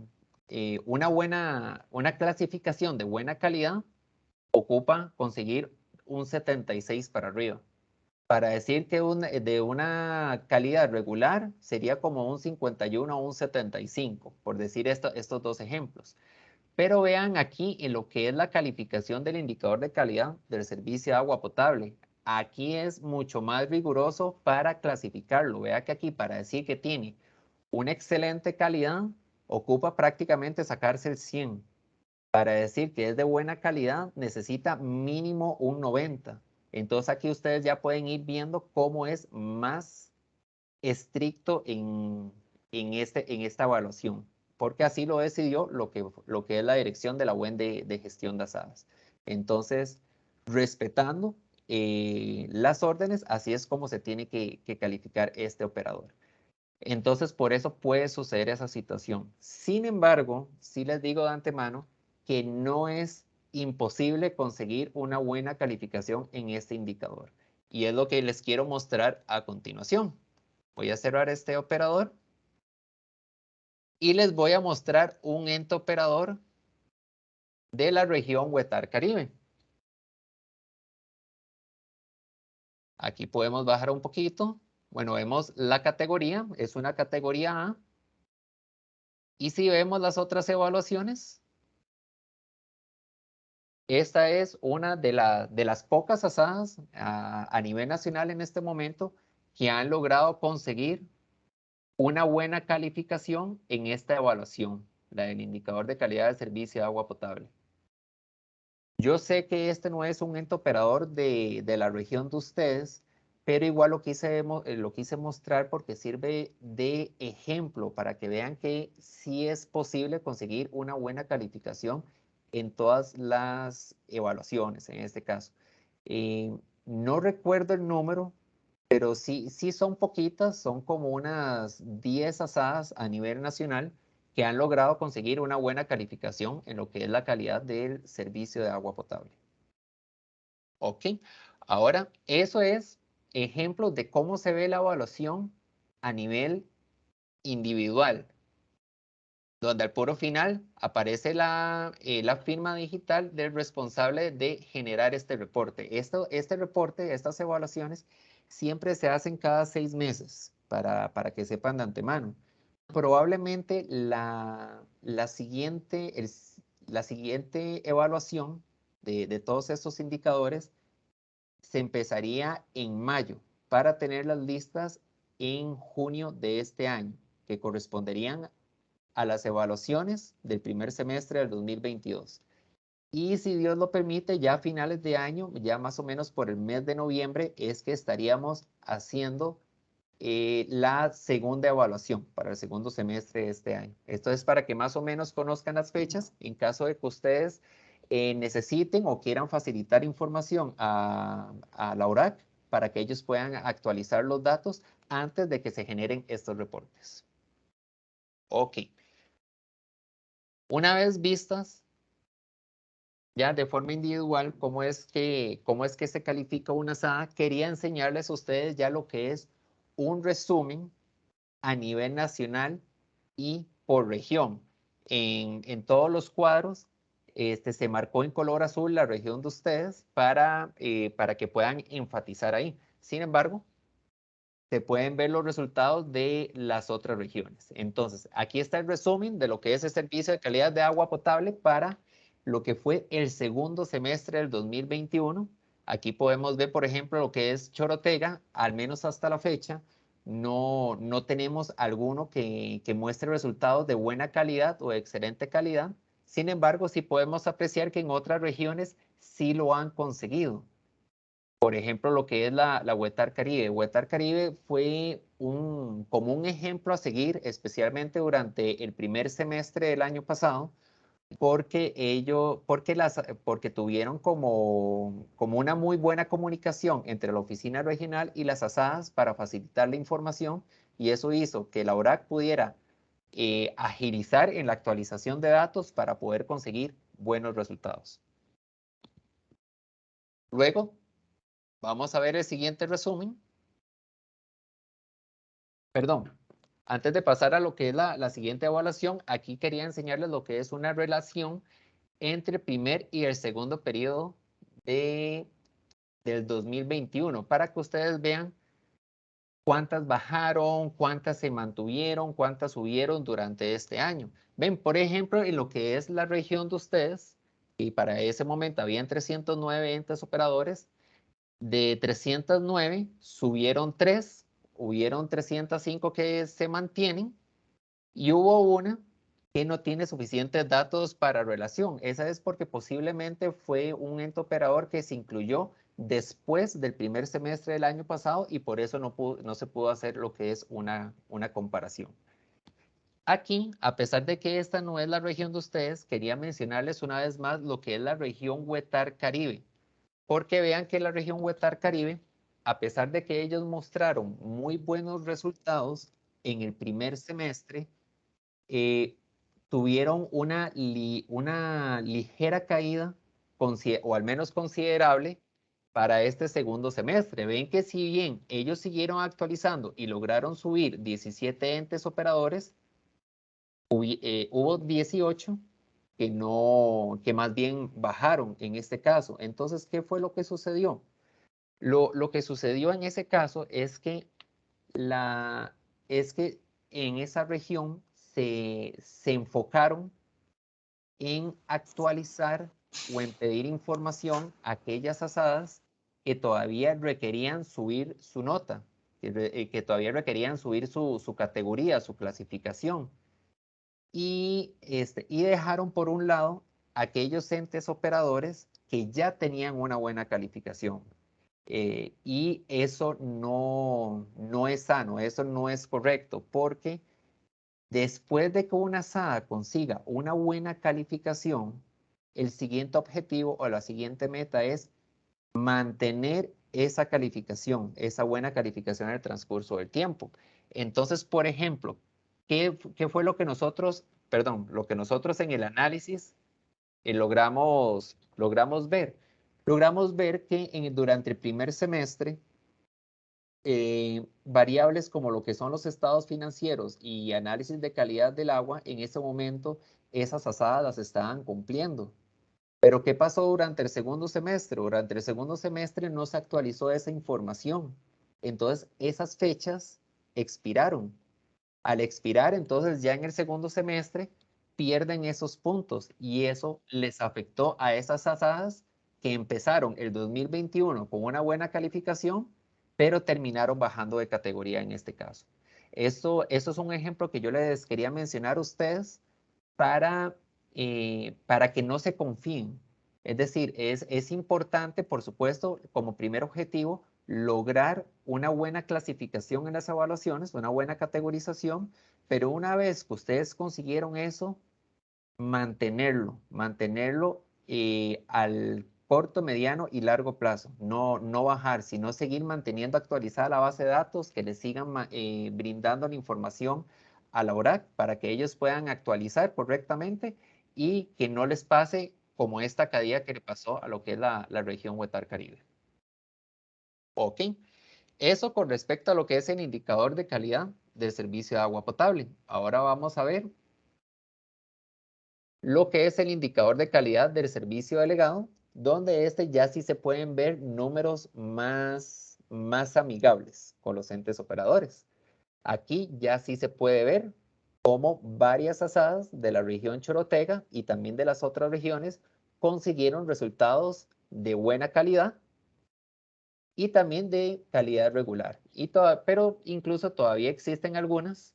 clasificación de buena calidad, ocupa conseguir un 76 para arriba. Para decir que de una calidad regular sería como un 51 o un 75, por decir estos dos ejemplos. Pero vean aquí en lo que es la calificación del indicador de calidad del servicio de agua potable. Aquí es mucho más riguroso para clasificarlo. Vea que aquí para decir que tiene una excelente calidad, ocupa prácticamente sacarse el 100. Para decir que es de buena calidad, necesita mínimo un 90. Entonces aquí ustedes ya pueden ir viendo cómo es más estricto en esta evaluación, porque así lo decidió lo que es la dirección de la UEN de gestión de asadas. Entonces, respetando las órdenes, así es como se tiene que calificar este operador. Entonces, por eso puede suceder esa situación. Sin embargo, sí les digo de antemano que no es imposible conseguir una buena calificación en este indicador. Y es lo que les quiero mostrar a continuación. Voy a cerrar este operador y les voy a mostrar un ente operador de la región Huetar Caribe. Aquí podemos bajar un poquito. Bueno, vemos la categoría, es una categoría A. Y si vemos las otras evaluaciones, esta es una de las pocas asadas a nivel nacional en este momento que han logrado conseguir una buena calificación en esta evaluación, la del indicador de calidad de servicio de agua potable. Yo sé que este no es un ente operador de la región de ustedes, pero igual lo quise mostrar porque sirve de ejemplo para que vean que sí es posible conseguir una buena calificación en todas las evaluaciones, en este caso. No recuerdo el número, pero sí son poquitas, son como unas 10 asadas a nivel nacional que han logrado conseguir una buena calificación en lo que es la calidad del servicio de agua potable. Ok, ahora eso es ejemplo de cómo se ve la evaluación a nivel individual, donde al puro final aparece la firma digital del responsable de generar este reporte. Este reporte, estas evaluaciones, siempre se hacen cada 6 meses, para que sepan de antemano. Probablemente la siguiente evaluación de todos estos indicadores se empezaría en mayo para tenerlas listas en junio de este año, que corresponderían a las evaluaciones del primer semestre del 2022. Y si Dios lo permite, ya a finales de año, ya más o menos por el mes de noviembre, es que estaríamos haciendo la segunda evaluación para el segundo semestre de este año. Esto es para que más o menos conozcan las fechas en caso de que ustedes necesiten o quieran facilitar información a la ORAC para que ellos puedan actualizar los datos antes de que se generen estos reportes. Ok. Una vez vistas ya de forma individual cómo es que se califica una SAA, quería enseñarles a ustedes ya lo que es un resumen a nivel nacional y por región. En todos los cuadros se marcó en color azul la región de ustedes para que puedan enfatizar ahí. Sin embargo, se pueden ver los resultados de las otras regiones. Entonces, aquí está el resumen de lo que es el servicio de calidad de agua potable para lo que fue el segundo semestre del 2021. Aquí podemos ver, por ejemplo, lo que es Chorotega, al menos hasta la fecha, no tenemos alguno que muestre resultados de buena calidad o de excelente calidad. Sin embargo, sí podemos apreciar que en otras regiones sí lo han conseguido. Por ejemplo, lo que es la Huetar Caribe. Huetar Caribe fue como un ejemplo a seguir, especialmente durante el primer semestre del año pasado, porque tuvieron como una muy buena comunicación entre la oficina regional y las asadas para facilitar la información, y eso hizo que la ORAC pudiera agilizar en la actualización de datos para poder conseguir buenos resultados. Luego, vamos a ver el siguiente resumen. Perdón, antes de pasar a lo que es la siguiente evaluación, aquí quería enseñarles lo que es una relación entre el primer y el segundo periodo del 2021, para que ustedes vean cuántas bajaron, cuántas se mantuvieron, cuántas subieron durante este año. Ven, por ejemplo, en lo que es la región de ustedes, y para ese momento habían 309 entes operadores, de 309 subieron 3, hubieron 305 que se mantienen y hubo una que no tiene suficientes datos para relación. Esa es porque posiblemente fue un ente operador que se incluyó después del primer semestre del año pasado y por eso no se pudo hacer lo que es una comparación. Aquí, a pesar de que esta no es la región de ustedes, quería mencionarles una vez más lo que es la región Huetar Caribe. Porque vean que la región Huetar Caribe, a pesar de que ellos mostraron muy buenos resultados en el primer semestre, tuvieron una ligera caída, o al menos considerable, para este segundo semestre. Ven que si bien ellos siguieron actualizando y lograron subir 17 entes operadores, hubo 18 que más bien bajaron en este caso. Entonces, ¿qué fue lo que sucedió? Lo que sucedió en ese caso es que en esa región se enfocaron en actualizar o en pedir información a aquellas asadas que todavía requerían subir su nota, que todavía requerían subir su categoría, su clasificación. Y dejaron por un lado aquellos entes operadores que ya tenían una buena calificación. Y eso no es sano, eso no es correcto, porque después de que una SAA consiga una buena calificación, el siguiente objetivo o la siguiente meta es mantener esa calificación, esa buena calificación en el transcurso del tiempo. Entonces, por ejemplo, ¿qué fue lo que nosotros en el análisis logramos ver? Logramos ver que durante el primer semestre, variables como lo que son los estados financieros y análisis de calidad del agua, en ese momento esas asadas las estaban cumpliendo. Pero ¿qué pasó durante el segundo semestre? Durante el segundo semestre no se actualizó esa información. Entonces, esas fechas expiraron. Al expirar, entonces ya en el segundo semestre pierden esos puntos y eso les afectó a esas asadas que empezaron el 2021 con una buena calificación, pero terminaron bajando de categoría en este caso. Eso es un ejemplo que yo les quería mencionar a ustedes para, para que no se confíen. Es decir, es importante, por supuesto, como primer objetivo, lograr una buena clasificación en las evaluaciones, una buena categorización, pero una vez que ustedes consiguieron eso, mantenerlo al corto, mediano y largo plazo. No bajar, sino seguir manteniendo actualizada la base de datos, que les sigan brindando la información a la ORAC para que ellos puedan actualizar correctamente y que no les pase como esta caída que le pasó a lo que es la región Huetar Caribe. Ok, eso con respecto a lo que es el indicador de calidad del servicio de agua potable. Ahora vamos a ver lo que es el indicador de calidad del servicio delegado, donde ya sí se pueden ver números más amigables con los entes operadores. Aquí ya sí se puede ver cómo varias asadas de la región Chorotega y también de las otras regiones consiguieron resultados de buena calidad y también de calidad regular. Pero incluso todavía existen algunas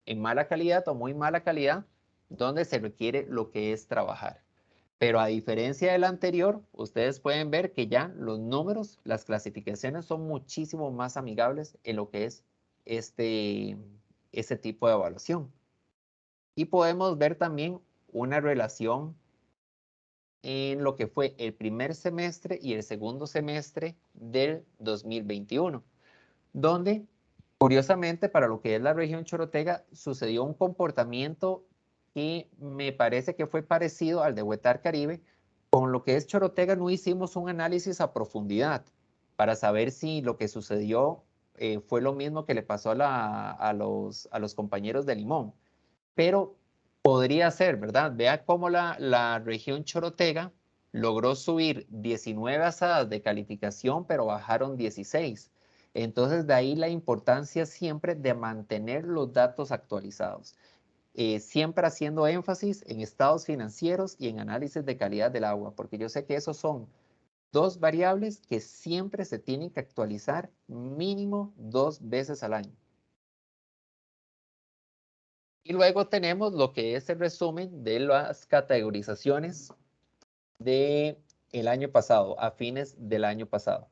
en mala calidad o muy mala calidad donde se requiere lo que es trabajar. Pero a diferencia del anterior, ustedes pueden ver que ya los números, las clasificaciones son muchísimo más amigables en lo que es este tipo de evaluación. Y podemos ver también una relación en lo que fue el primer semestre y el segundo semestre del 2021, donde curiosamente para lo que es la región Chorotega sucedió un comportamiento que me parece que fue parecido al de Huetar Caribe. Con lo que es Chorotega no hicimos un análisis a profundidad para saber si lo que sucedió fue lo mismo que le pasó a los compañeros de Limón, pero podría ser, ¿verdad? Vea cómo la región Chorotega logró subir 19 asadas de calificación, pero bajaron 16. Entonces, de ahí la importancia siempre de mantener los datos actualizados, siempre haciendo énfasis en estados financieros y en análisis de calidad del agua, porque yo sé que esos son dos variables que siempre se tienen que actualizar mínimo 2 veces al año. Y luego tenemos lo que es el resumen de las categorizaciones del año pasado, a fines del año pasado.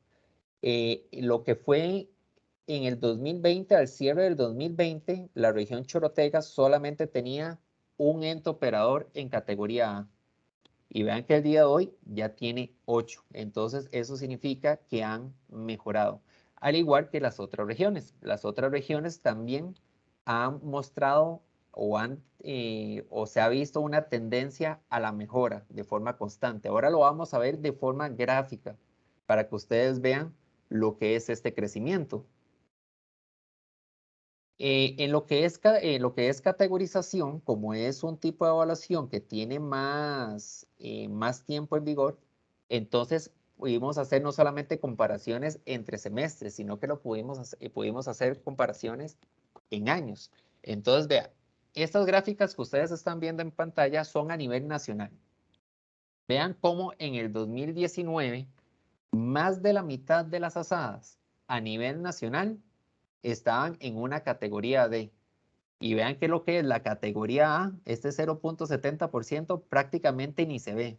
Lo que fue en el 2020, al cierre del 2020, la región Chorotega solamente tenía un ente operador en categoría A. Y vean que el día de hoy ya tiene 8. Entonces, eso significa que han mejorado. Al igual que las otras regiones. Las otras regiones también han mostrado o se ha visto una tendencia a la mejora de forma constante. Ahora lo vamos a ver de forma gráfica para que ustedes vean lo que es este crecimiento. En lo que es categorización, como es un tipo de evaluación que tiene más tiempo en vigor, entonces pudimos hacer no solamente comparaciones entre semestres, sino que pudimos hacer comparaciones en años. Entonces, vea, estas gráficas que ustedes están viendo en pantalla son a nivel nacional. Vean cómo en el 2019, más de la mitad de las asadas a nivel nacional estaban en una categoría D. Y vean que lo que es la categoría A, este 0.70% prácticamente ni se ve.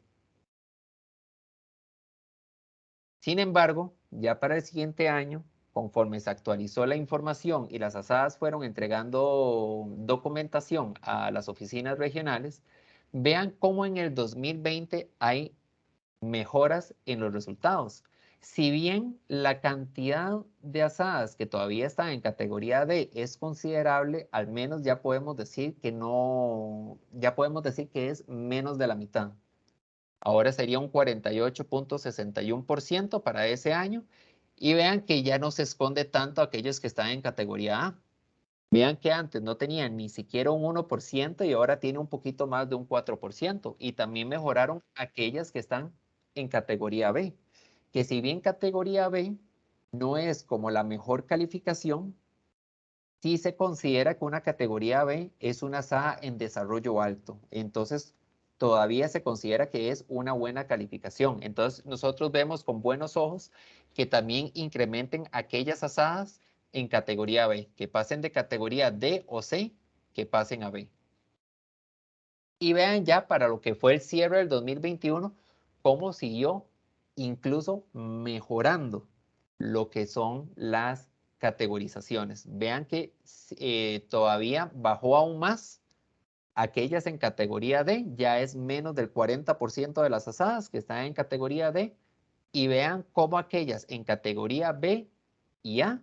Sin embargo, ya para el siguiente año, conforme se actualizó la información y las asadas fueron entregando documentación a las oficinas regionales, vean cómo en el 2020 hay mejoras en los resultados. Si bien la cantidad de asadas que todavía están en categoría D es considerable, al menos ya podemos decir que es menos de la mitad. Ahora sería un 48.61% para ese año. Y vean que ya no se esconde tanto aquellos que están en categoría A. Vean que antes no tenían ni siquiera un 1% y ahora tiene un poquito más de un 4%. Y también mejoraron aquellas que están en categoría B. Que si bien categoría B no es como la mejor calificación, sí se considera que una categoría B es una asada en desarrollo alto. Entonces, todavía se considera que es una buena calificación. Entonces, nosotros vemos con buenos ojos que también incrementen aquellas asadas en categoría B, que pasen de categoría D o C, que pasen a B. Y vean ya para lo que fue el cierre del 2021, cómo siguió incluso mejorando lo que son las categorizaciones. Vean que todavía bajó aún más. Aquellas en categoría D ya es menos del 40% de las asadas que están en categoría D. Y vean cómo aquellas en categoría B y A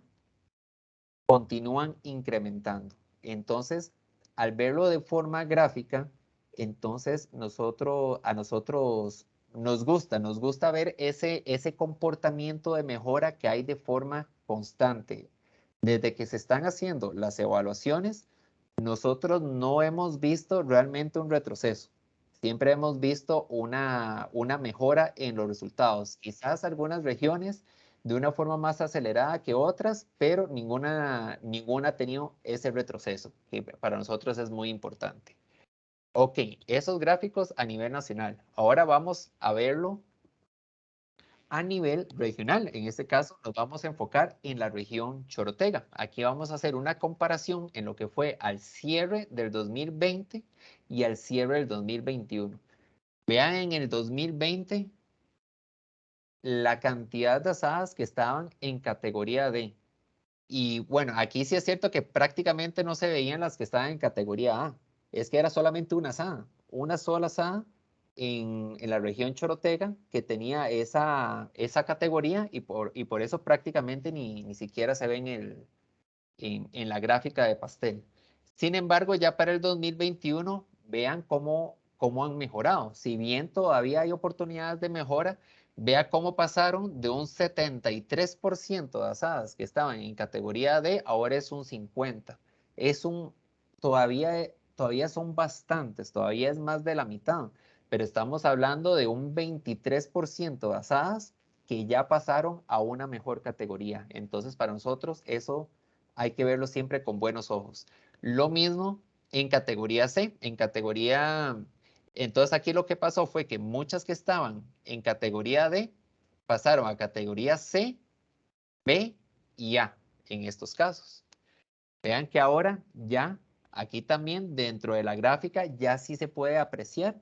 continúan incrementando. Entonces, al verlo de forma gráfica, entonces a nosotros nos gusta ver ese comportamiento de mejora que hay de forma constante. Desde que se están haciendo las evaluaciones, nosotros no hemos visto realmente un retroceso. Siempre hemos visto una mejora en los resultados. Quizás algunas regiones de una forma más acelerada que otras, pero ninguna ha tenido ese retroceso, que para nosotros es muy importante. Ok, esos gráficos a nivel nacional. Ahora vamos a verlo a nivel regional. En este caso nos vamos a enfocar en la región Chorotega. Aquí vamos a hacer una comparación en lo que fue al cierre del 2020 y al cierre del 2021. Vean en el 2020 la cantidad de asadas que estaban en categoría D. Y bueno, aquí sí es cierto que prácticamente no se veían las que estaban en categoría A. Es que era solamente una asada, una sola asada en la región Chorotega que tenía esa categoría y por eso prácticamente ni siquiera se ve en la gráfica de pastel. Sin embargo, ya para el 2021, vean cómo han mejorado. Si bien todavía hay oportunidades de mejora, vea cómo pasaron de un 73% de asadas que estaban en categoría D, ahora es un 50%. Todavía son bastantes, todavía es más de la mitad, pero estamos hablando de un 23% de asadas que ya pasaron a una mejor categoría. Entonces, para nosotros eso hay que verlo siempre con buenos ojos. Lo mismo en categoría C, entonces aquí lo que pasó fue que muchas que estaban en categoría D pasaron a categoría C, B y A en estos casos. Vean que ahora ya aquí también dentro de la gráfica ya sí se puede apreciar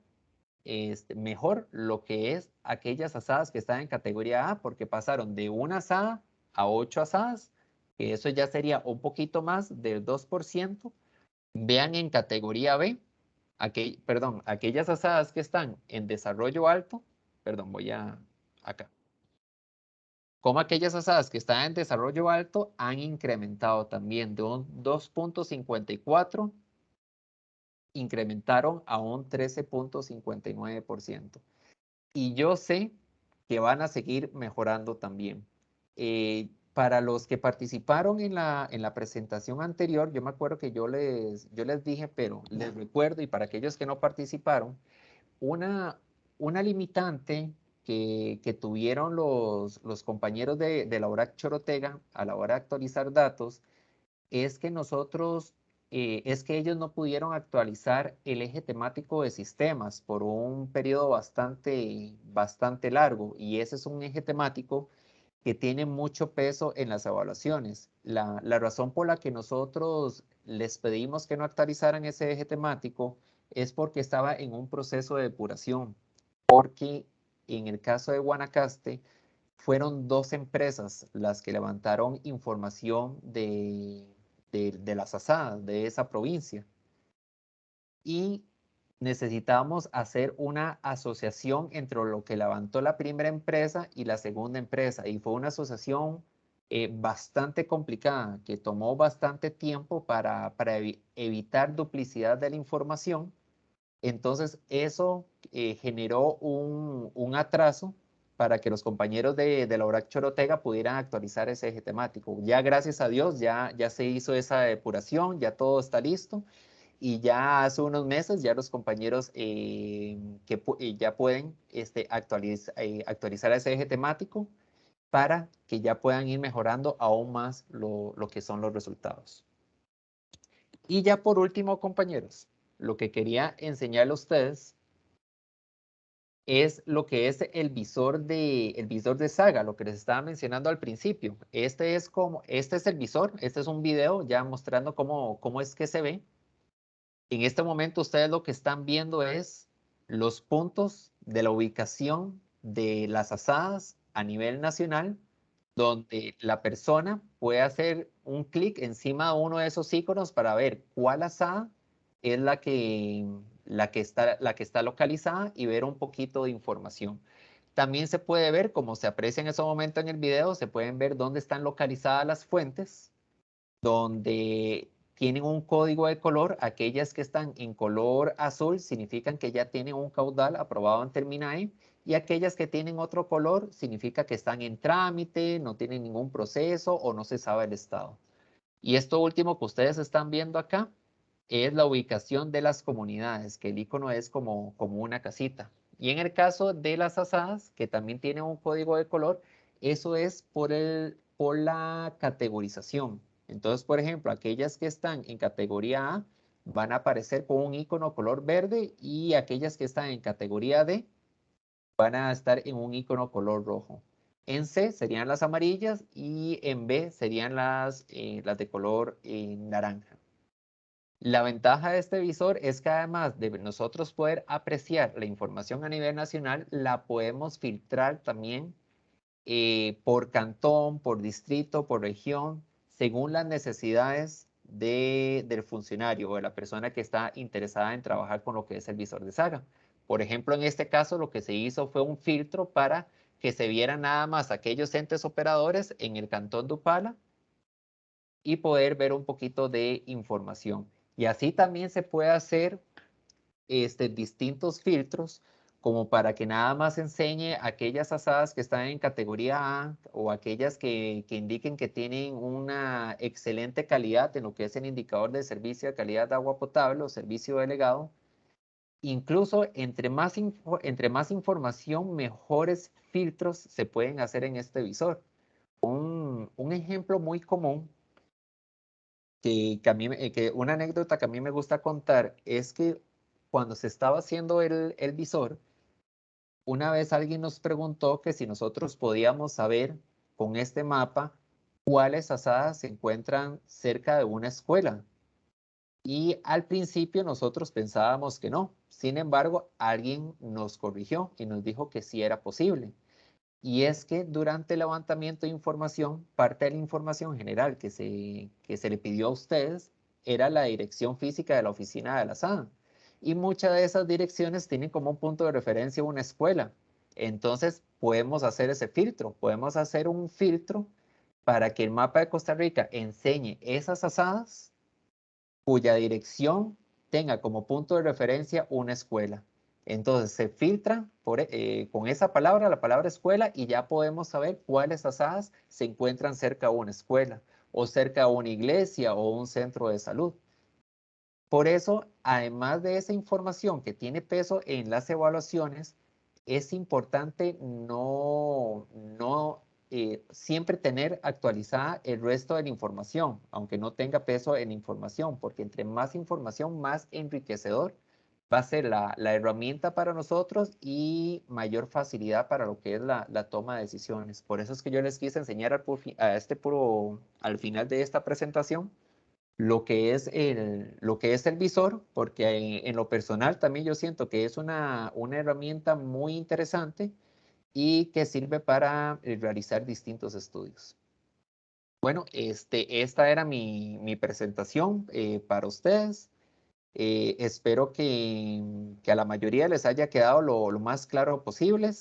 mejor lo que es aquellas asadas que están en categoría A, porque pasaron de una asada a 8 asadas, que eso ya sería un poquito más del 2%. Vean en categoría B, aquellas asadas que están en desarrollo alto, voy acá. Como aquellas asadas que están en desarrollo alto han incrementado también de un 2.54, incrementaron a un 13.59%. Y yo sé que van a seguir mejorando también. Para los que participaron en la presentación anterior, yo me acuerdo que yo les dije, pero les recuerdo, y para aquellos que no participaron, una limitante que tuvieron los compañeros de la ORAC Chorotega a la hora de actualizar datos es que es que ellos no pudieron actualizar el eje temático de sistemas por un periodo bastante largo, y ese es un eje temático que tiene mucho peso en las evaluaciones. La razón por la que nosotros les pedimos que no actualizaran ese eje temático es porque estaba en un proceso de depuración, porque en el caso de Guanacaste fueron 2 empresas las que levantaron información de las asadas de esa provincia. Y necesitábamos hacer una asociación entre lo que levantó la primera empresa y la segunda empresa. Y fue una asociación bastante complicada, que tomó bastante tiempo para evitar duplicidad de la información. Entonces, eso generó un atraso para que los compañeros de la ORAC Chorotega pudieran actualizar ese eje temático. Ya gracias a Dios, ya se hizo esa depuración, ya todo está listo, y ya hace unos meses ya los compañeros ya pueden actualizar ese eje temático para que ya puedan ir mejorando aún más lo que son los resultados. Y ya por último, compañeros, lo que quería enseñarle a ustedes es lo que es el visor de Saga, lo que les estaba mencionando al principio. Este es el visor, este es un video ya mostrando cómo es que se ve. En este momento ustedes lo que están viendo es los puntos de la ubicación de las azadas a nivel nacional, donde la persona puede hacer un clic encima de uno de esos iconos para ver cuál azada es la que está localizada y ver un poquito de información. También se puede ver, como se aprecia en ese momento en el video, se pueden ver dónde están localizadas las fuentes, donde tienen un código de color. Aquellas que están en color azul significan que ya tienen un caudal aprobado en Terminae, y aquellas que tienen otro color significa que están en trámite, no tienen ningún proceso o no se sabe el estado. Y esto último que ustedes están viendo acá es la ubicación de las comunidades, que el icono es como una casita. Y en el caso de las azadas, que también tienen un código de color, eso es por la categorización. Entonces, por ejemplo, aquellas que están en categoría A van a aparecer con un icono color verde, y aquellas que están en categoría D van a estar en un icono color rojo. En C serían las amarillas y en B serían las de color naranja. La ventaja de este visor es que además de nosotros poder apreciar la información a nivel nacional, la podemos filtrar también por cantón, por distrito, por región, según las necesidades del funcionario o de la persona que está interesada en trabajar con lo que es el visor de Saga. Por ejemplo, en este caso lo que se hizo fue un filtro para que se vieran nada más aquellos entes operadores en el cantón de Upala y poder ver un poquito de información. Y así también se puede hacer distintos filtros, como para que nada más enseñe aquellas azadas que están en categoría A o aquellas que indiquen que tienen una excelente calidad en lo que es el indicador de servicio de calidad de agua potable o servicio delegado. Incluso entre más información, mejores filtros se pueden hacer en este visor. Un ejemplo muy común que una anécdota que a mí me gusta contar es que cuando se estaba haciendo el visor, una vez alguien nos preguntó que si nosotros podíamos saber con este mapa cuáles azadas se encuentran cerca de una escuela. Y al principio nosotros pensábamos que no. Sin embargo, alguien nos corrigió y nos dijo que sí era posible. Y es que durante el levantamiento de información, parte de la información general que se le pidió a ustedes era la dirección física de la oficina de la SAD. Y muchas de esas direcciones tienen como un punto de referencia una escuela. Entonces podemos hacer ese filtro, podemos hacer un filtro para que el mapa de Costa Rica enseñe esas azadas cuya dirección tenga como punto de referencia una escuela. Entonces se filtra con esa palabra, la palabra escuela, y ya podemos saber cuáles azadas se encuentran cerca de una escuela o cerca de una iglesia o un centro de salud. Por eso, además de esa información que tiene peso en las evaluaciones, es importante no siempre tener actualizada el resto de la información, aunque no tenga peso en información, porque entre más información, más enriquecedor va a ser la herramienta para nosotros y mayor facilidad para lo que es la toma de decisiones. Por eso es que yo les quise enseñar al final de esta presentación lo que es el visor, porque en lo personal también yo siento que es una herramienta muy interesante y que sirve para realizar distintos estudios. Bueno, esta era mi presentación para ustedes. Espero que a la mayoría les haya quedado lo más claro posible.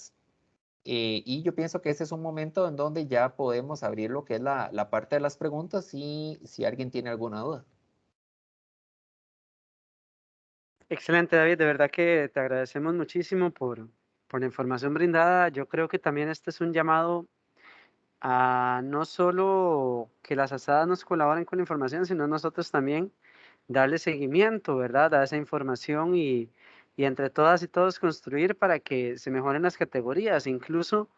Y yo pienso que ese es un momento en donde ya podemos abrir lo que es la parte de las preguntas y si alguien tiene alguna duda. Excelente, David. De verdad que te agradecemos muchísimo por la información brindada. Yo creo que también este es un llamado a no solo que las asadas nos colaboren con la información, sino nosotros también darle seguimiento, ¿verdad?, a esa información y entre todas y todos construir para que se mejoren las categorías. Incluso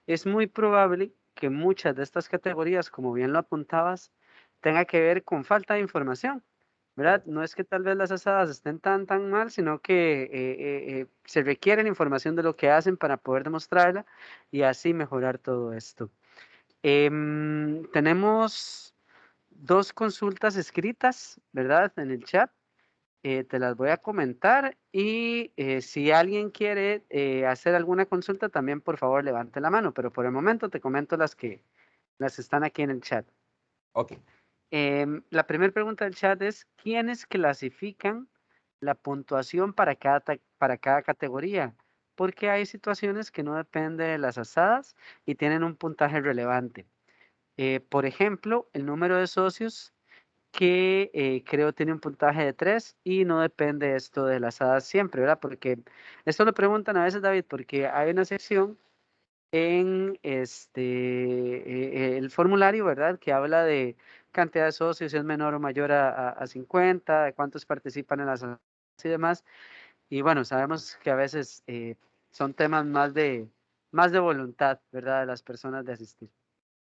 es muy probable que muchas de estas categorías, como bien lo apuntabas, tenga que ver con falta de información, ¿verdad? No es que tal vez las asadas estén tan mal, sino que se requiere la información de lo que hacen para poder demostrarla y así mejorar todo esto. Tenemos 2 consultas escritas, ¿verdad? En el chat. Te las voy a comentar y si alguien quiere hacer alguna consulta, también por favor levante la mano, pero por el momento te comento las están aquí en el chat. Ok. La primera pregunta del chat es, ¿quiénes clasifican la puntuación para cada categoría? Porque hay situaciones que no dependen de las asadas y tienen un puntaje relevante. Por ejemplo, el número de socios que creo tiene un puntaje de 3 y no depende esto de las hadas siempre, ¿verdad? Porque esto lo preguntan a veces, David, porque hay una sección en el formulario, ¿verdad? Que habla de cantidad de socios, si es menor o mayor a 50, de cuántos participan en las hadas y demás. Y bueno, sabemos que a veces son temas más de voluntad, ¿verdad? De las personas de asistir.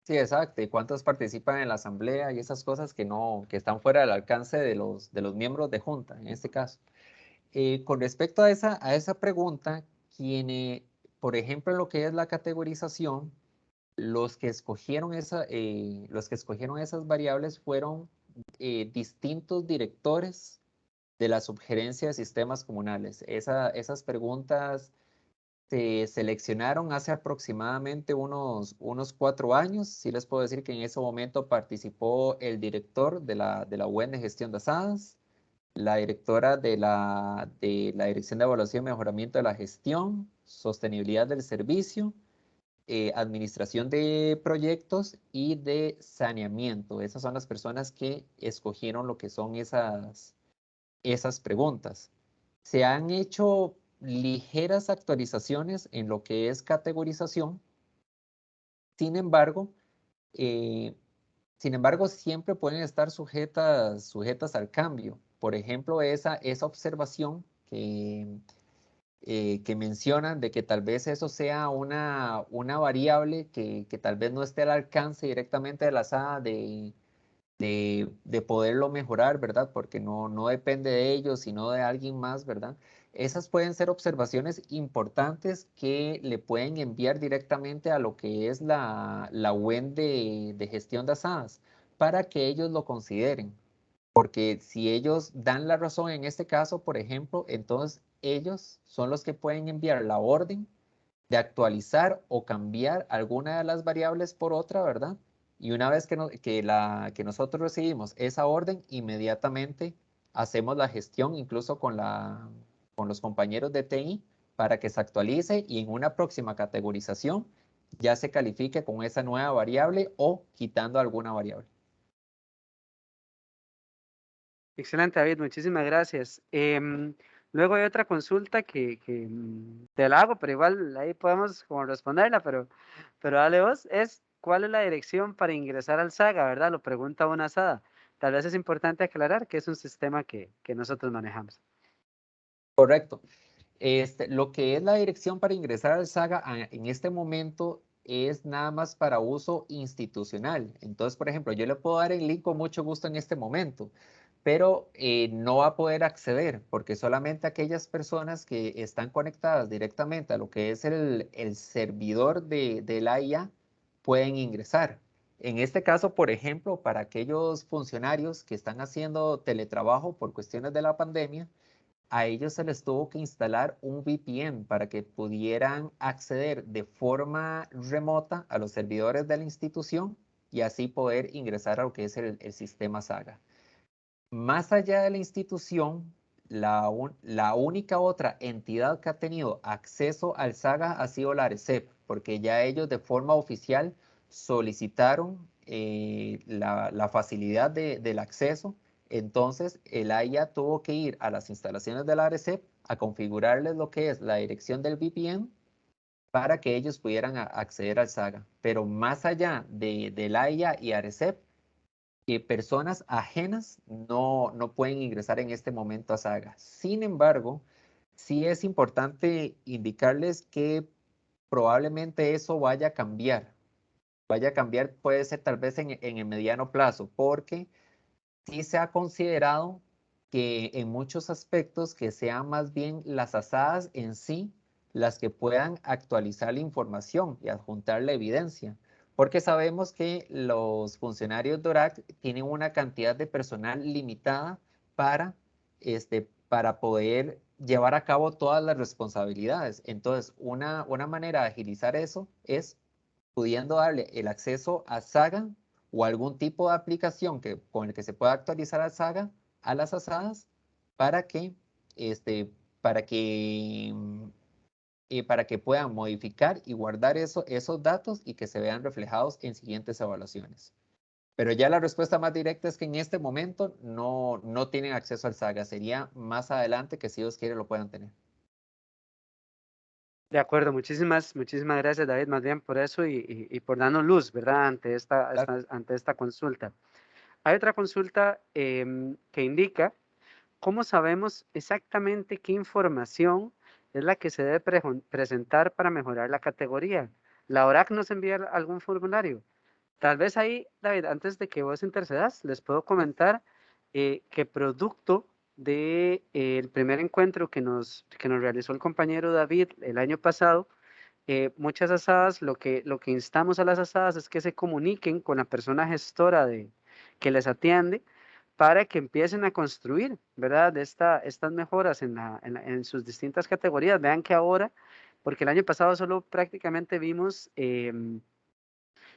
Sí, exacto. ¿Y cuántos participan en la asamblea y esas cosas que no, que están fuera del alcance de los miembros de junta, en este caso? Con respecto a esa pregunta, por ejemplo, en lo que es la categorización, los que escogieron esas variables fueron distintos directores de la subgerencia de sistemas comunales. Esas preguntas se seleccionaron hace aproximadamente unos 4 años. Sí les puedo decir que en ese momento participó el director de la UEN de Gestión de Asadas, la directora de la Dirección de Evaluación y Mejoramiento de la Gestión, Sostenibilidad del Servicio, Administración de Proyectos y de Saneamiento. Esas son las personas que escogieron lo que son esas preguntas. Se han hecho ligeras actualizaciones en lo que es categorización. Sin embargo, eh, siempre pueden estar sujetas al cambio. Por ejemplo, esa observación que mencionan de que tal vez eso sea una variable que tal vez no esté al alcance directamente de la SAA de poderlo mejorar, ¿verdad? Porque no depende de ellos, sino de alguien más, ¿verdad? Esas pueden ser observaciones importantes que le pueden enviar directamente a lo que es la UEN de gestión de asadas para que ellos lo consideren. Porque si ellos dan la razón en este caso, por ejemplo, entonces ellos son los que pueden enviar la orden de actualizar o cambiar alguna de las variables por otra, ¿verdad? Y una vez que nosotros recibimos esa orden, inmediatamente hacemos la gestión incluso con los compañeros de TI para que se actualice y en una próxima categorización ya se califique con esa nueva variable o quitando alguna variable. Excelente, David, muchísimas gracias. Luego hay otra consulta que te la hago, pero igual ahí podemos como responderla, pero dale vos, ¿cuál es la dirección para ingresar al SAGA, verdad? Lo pregunta una asada. Tal vez es importante aclarar que es un sistema que nosotros manejamos. Correcto. Lo que es la dirección para ingresar al SAGA en este momento es nada más para uso institucional. Entonces, por ejemplo, yo le puedo dar el link con mucho gusto en este momento, pero no va a poder acceder porque solamente aquellas personas que están conectadas directamente a lo que es el servidor de la IA pueden ingresar. En este caso, por ejemplo, para aquellos funcionarios que están haciendo teletrabajo por cuestiones de la pandemia, a ellos se les tuvo que instalar un VPN para que pudieran acceder de forma remota a los servidores de la institución y así poder ingresar a lo que es el sistema SAGA. Más allá de la institución, la única otra entidad que ha tenido acceso al SAGA ha sido la ARECEP, porque ya ellos de forma oficial solicitaron la facilidad del acceso. Entonces, el AIA tuvo que ir a las instalaciones de la ARECEP a configurarles lo que es la dirección del VPN para que ellos pudieran acceder al SAGA. Pero más allá del AIA y ARECEP, que personas ajenas no pueden ingresar en este momento a Saga. Sin embargo, sí es importante indicarles que probablemente eso vaya a cambiar. vaya a cambiar puede ser tal vez en el mediano plazo, porque sí se ha considerado que en muchos aspectos que sean más bien las asadas en sí las que puedan actualizar la información y adjuntar la evidencia, porque sabemos que los funcionarios de ORAC tienen una cantidad de personal limitada para, para poder llevar a cabo todas las responsabilidades. Entonces, una manera de agilizar eso es pudiendo darle el acceso a Saga o algún tipo de aplicación con el que se pueda actualizar a Saga a las asadas para que, este, para que, para que puedan modificar y guardar esos datos y que se vean reflejados en siguientes evaluaciones. Pero ya la respuesta más directa es que en este momento no tienen acceso al Saga. Sería más adelante que si Dios quiere lo puedan tener. De acuerdo, muchísimas gracias, David, más bien por eso y por darnos luz, ¿verdad? Claro. Ante esta consulta. Hay otra consulta que indica cómo sabemos exactamente qué información es la que se debe presentar para mejorar la categoría. ¿La ORAC nos envía algún formulario? Tal vez ahí, David, antes de que vos intercedas, les puedo comentar que producto de, el primer encuentro que nos realizó el compañero David el año pasado, muchas asadas, lo que instamos a las asadas es que se comuniquen con la persona gestora que les atiende para que empiecen a construir, ¿verdad? Estas mejoras en sus distintas categorías. Vean que ahora, porque el año pasado solo prácticamente vimos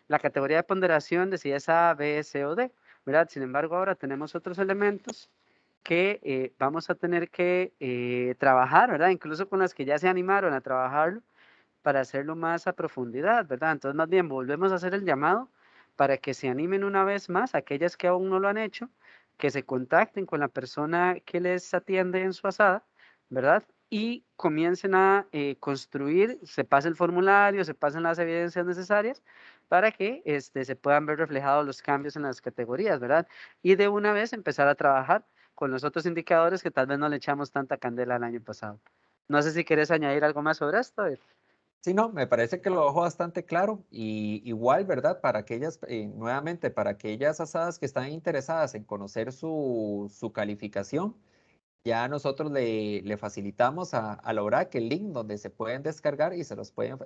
la categoría de ponderación de si es A, B, C o D, ¿verdad? Sin embargo, ahora tenemos otros elementos que vamos a tener que trabajar, ¿verdad? Incluso con las que ya se animaron a trabajarlo para hacerlo más a profundidad, ¿verdad? Entonces, más bien, volvemos a hacer el llamado para que se animen una vez más, aquellas que aún no lo han hecho, que se contacten con la persona que les atiende en su asada, ¿verdad? Y comiencen a construir, se pase el formulario, se pasen las evidencias necesarias para que se puedan ver reflejados los cambios en las categorías, ¿verdad? Y de una vez empezar a trabajar con los otros indicadores que tal vez no le echamos tanta candela el año pasado. No sé si quieres añadir algo más sobre esto. Sí, no, me parece que lo dejó bastante claro y igual, ¿verdad? Para aquellas, nuevamente, para aquellas asadas que están interesadas en conocer su calificación, ya nosotros le facilitamos a la ORAC el link donde se pueden descargar y se los pueden,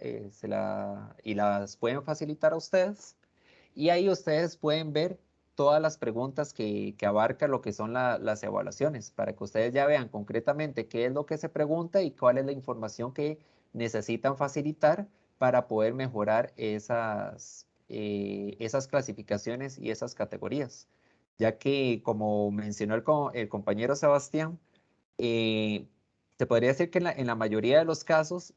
y las pueden facilitar a ustedes. Y ahí ustedes pueden ver todas las preguntas que abarca lo que son las evaluaciones, para que ustedes ya vean concretamente qué es lo que se pregunta y cuál es la información que necesitan facilitar para poder mejorar esas clasificaciones y esas categorías. Ya que, como mencionó el compañero Sebastián, eh, se podría decir que en la mayoría de los casos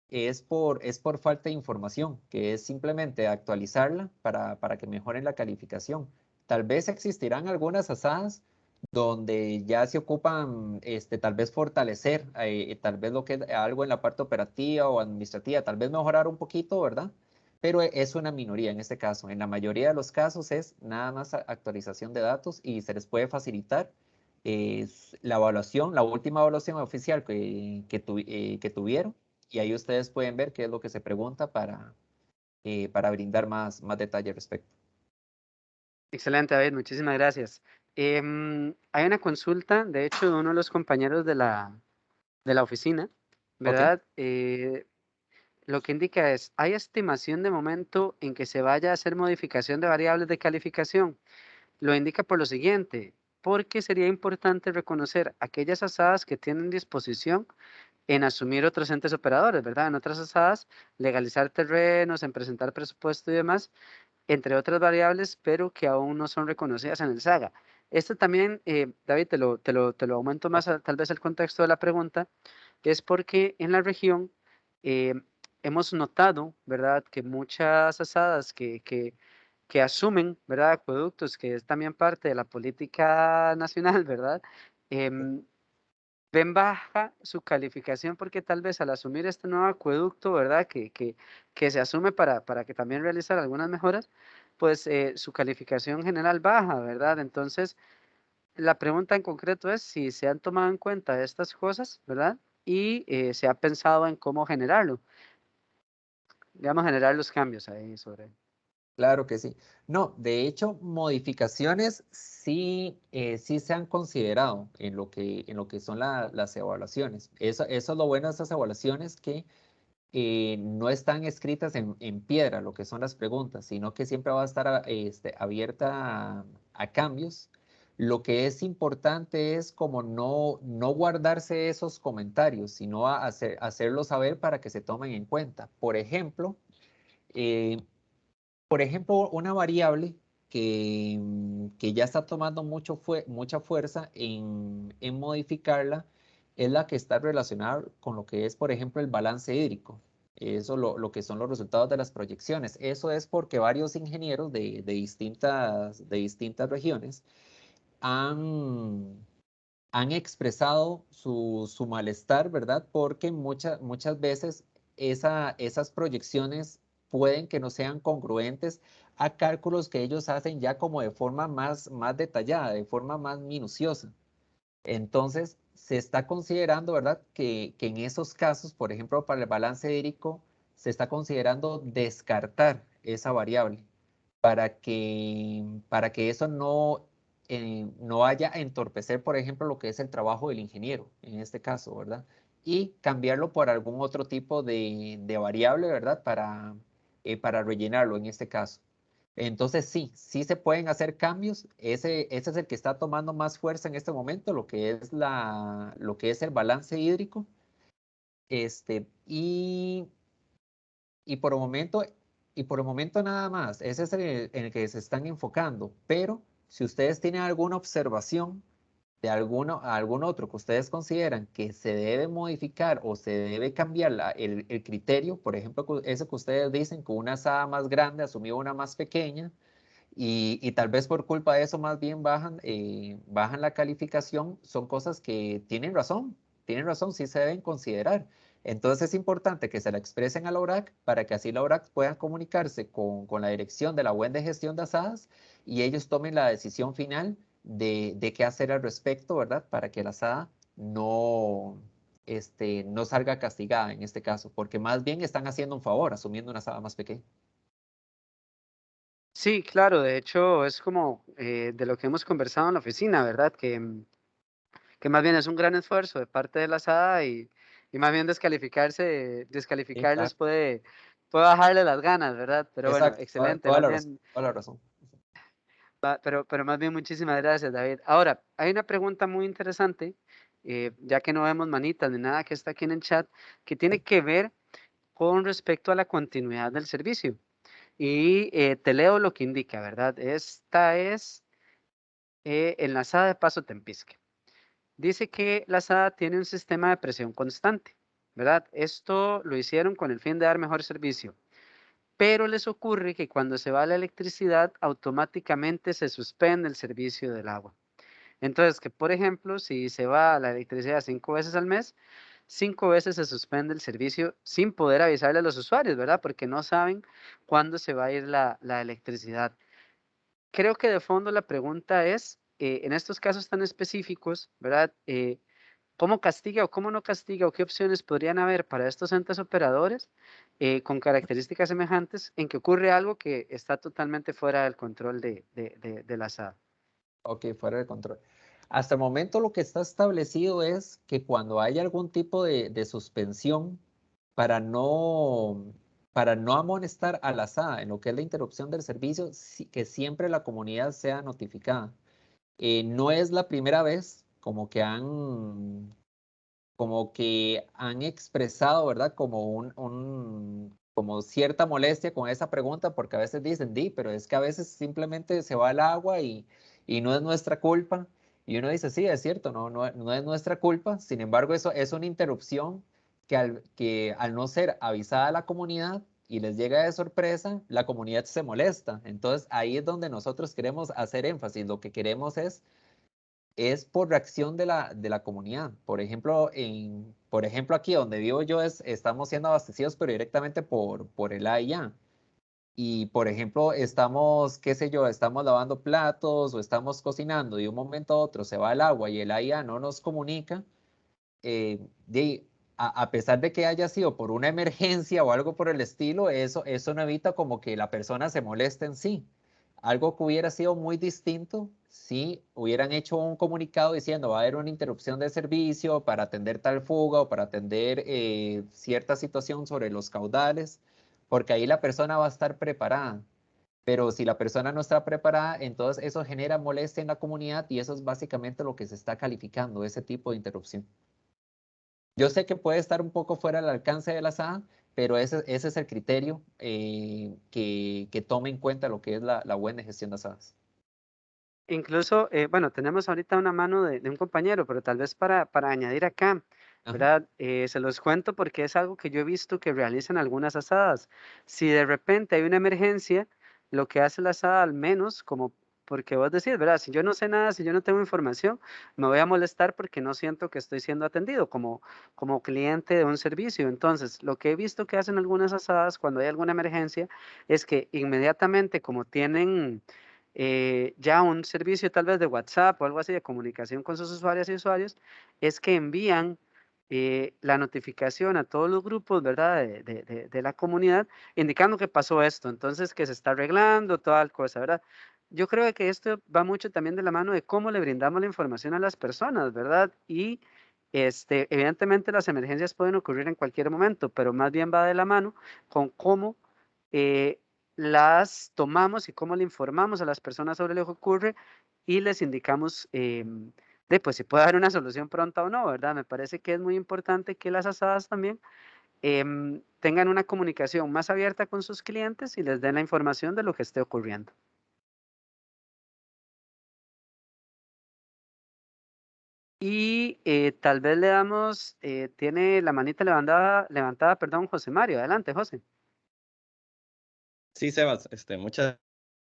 es por falta de información, que es simplemente actualizarla para que mejoren la calificación. Tal vez existirán algunas asadas donde ya se ocupan, tal vez fortalecer, tal vez lo que es algo en la parte operativa o administrativa, tal vez mejorar un poquito, ¿verdad? Pero es una minoría en este caso. En la mayoría de los casos es nada más actualización de datos y se les puede facilitar la evaluación, la última evaluación oficial que tuvieron y ahí ustedes pueden ver qué es lo que se pregunta para brindar más detalle al respecto. Excelente, David, muchísimas gracias. Hay una consulta, de hecho, de uno de los compañeros de la oficina, Ok, ¿verdad? Lo que indica es, ¿hay estimación de momento en que se vaya a hacer modificación de variables de calificación? Lo indica por lo siguiente, porque sería importante reconocer aquellas asadas que tienen disposición en asumir otros entes operadores, ¿verdad? En otras asadas, legalizar terrenos, en presentar presupuesto y demás, entre otras variables, pero que aún no son reconocidas en el SAGA. Esto también, David, te lo aumento más, tal vez el contexto de la pregunta, es porque en la región eh, hemos notado, ¿verdad?, que muchas asadas que asumen, ¿verdad?, acueductos, que es también parte de la política nacional, ¿verdad?, em, ven baja su calificación porque tal vez al asumir este nuevo acueducto, ¿verdad? Que se asume para que también realizar algunas mejoras, pues su calificación general baja, ¿verdad? Entonces, la pregunta en concreto es si se han tomado en cuenta estas cosas, ¿verdad? Y se ha pensado en cómo generarlo, digamos, generar los cambios ahí sobre. Claro que sí. No, de hecho, modificaciones sí, sí se han considerado en lo que son las evaluaciones. Eso es lo bueno de estas evaluaciones, que no están escritas en piedra lo que son las preguntas, sino que siempre va a estar abierta a cambios. Lo que es importante es como no guardarse esos comentarios, sino hacerlos saber para que se tomen en cuenta. Eh, por ejemplo, una variable que ya está tomando mucha fuerza en modificarla es la que está relacionada con lo que es, por ejemplo, el balance hídrico. Eso lo que son los resultados de las proyecciones. Eso es porque varios ingenieros de distintas regiones han, han expresado su malestar, ¿verdad? Porque muchas veces esas proyecciones pueden que no sean congruentes a cálculos que ellos hacen ya como de forma más detallada, de forma más minuciosa. Entonces, se está considerando, ¿verdad? Que en esos casos, por ejemplo, para el balance hídrico, se está considerando descartar esa variable para que eso no vaya a entorpecer, por ejemplo, lo que es el trabajo del ingeniero, en este caso, ¿verdad? Y cambiarlo por algún otro tipo de variable, ¿verdad? Para rellenarlo en este caso. Entonces sí se pueden hacer cambios. Ese es el que está tomando más fuerza en este momento, lo que es el balance hídrico. Este, y y por el momento, y por el momento nada más, ese es en el que se están enfocando. Pero si ustedes tienen alguna observación de algún otro que ustedes consideran que se debe modificar o se debe cambiar el criterio, por ejemplo, eso que ustedes dicen, que una asada más grande asumió una más pequeña, y tal vez por culpa de eso más bien bajan la calificación, son cosas que tienen razón, sí se deben considerar. Entonces es importante que se la expresen a la ORAC para que así la ORAC pueda comunicarse con la dirección de la UEN de gestión de asadas y ellos tomen la decisión final de qué hacer al respecto, ¿verdad? Para que la asada no salga castigada en este caso, porque más bien están haciendo un favor asumiendo una asada más pequeña. Sí, claro, de hecho es como de lo que hemos conversado en la oficina, ¿verdad? Que más bien es un gran esfuerzo de parte de la SADA y más bien descalificarles Exacto. puede bajarle las ganas, ¿verdad? Pero bueno, Exacto, excelente, toda más la razón, bien, toda la razón. pero más bien muchísimas gracias, David. Ahora, hay una pregunta muy interesante, ya que no vemos manitas ni nada que está aquí en el chat, que tiene que ver con respecto a la continuidad del servicio. Y te leo lo que indica, ¿verdad? Esta es enlazada de Paso Tempisque. Dice que la SADA tiene un sistema de presión constante, ¿verdad? Esto lo hicieron con el fin de dar mejor servicio, pero les ocurre que cuando se va la electricidad, automáticamente se suspende el servicio del agua. Entonces, que por ejemplo, si se va la electricidad 5 veces al mes, 5 veces se suspende el servicio sin poder avisarle a los usuarios, ¿verdad? Porque no saben cuándo se va a ir la electricidad. Creo que de fondo la pregunta es, en estos casos tan específicos, ¿verdad? ¿Cómo castiga o cómo no castiga o qué opciones podrían haber para estos entes operadores con características semejantes en que ocurre algo que está totalmente fuera del control de la SAD? Ok, fuera de control. Hasta el momento lo que está establecido es que cuando hay algún tipo de suspensión para no, para no amonestar a la SAA en lo que es la interrupción del servicio, que siempre la comunidad sea notificada. No es la primera vez como que han expresado, ¿verdad? Como cierta molestia con esa pregunta, porque a veces dicen, pero es que a veces simplemente se va el agua y no es nuestra culpa. Y uno dice, sí, es cierto, no es nuestra culpa. Sin embargo, eso es una interrupción que al no ser avisada a la comunidad y les llega de sorpresa, la comunidad se molesta. Entonces, ahí es donde nosotros queremos hacer énfasis. Lo que queremos es por reacción de la comunidad. Por ejemplo, aquí donde vivo yo estamos siendo abastecidos, pero directamente por el AIA. Y, por ejemplo, estamos, qué sé yo, estamos lavando platos o estamos cocinando y de un momento a otro se va el agua y el AIA no nos comunica. eh, de- a pesar de que haya sido por una emergencia o algo por el estilo, eso no evita como que la persona se moleste en sí. Algo que hubiera sido muy distinto si hubieran hecho un comunicado diciendo va a haber una interrupción de servicio para atender tal fuga o para atender cierta situación sobre los caudales, porque ahí la persona va a estar preparada. Pero si la persona no está preparada, entonces eso genera molestia en la comunidad y eso es básicamente lo que se está calificando, ese tipo de interrupción. Yo sé que puede estar un poco fuera del alcance de la SAA, pero ese es el criterio que tome en cuenta lo que es la buena gestión de SAAs. Incluso, bueno, tenemos ahorita una mano de un compañero, pero tal vez para añadir acá, Ajá. ¿verdad? Se los cuento porque es algo que yo he visto que realizan algunas asadas. Si de repente hay una emergencia, lo que hace la asada al menos, como porque vos decís, ¿verdad? Si yo no sé nada, si yo no tengo información, me voy a molestar porque no siento que estoy siendo atendido como cliente de un servicio. Entonces, lo que he visto que hacen algunas asadas cuando hay alguna emergencia es que inmediatamente, como tienen ya un servicio tal vez de WhatsApp o algo así de comunicación con sus usuarias y usuarios, es que envían la notificación a todos los grupos, ¿verdad? De la comunidad, indicando que pasó esto, entonces que se está arreglando, toda cosa, ¿verdad? Yo creo que esto va mucho también de la mano de cómo le brindamos la información a las personas, ¿verdad? Y evidentemente las emergencias pueden ocurrir en cualquier momento, pero más bien va de la mano con cómo eh, las tomamos y cómo le informamos a las personas sobre lo que ocurre y les indicamos pues si puede haber una solución pronta o no, ¿verdad? Me parece que es muy importante que las asadas también tengan una comunicación más abierta con sus clientes y les den la información de lo que esté ocurriendo. Y tal vez le damos, tiene la manita levantada, perdón, José Mario. Adelante, José. Sí, Sebas, muchas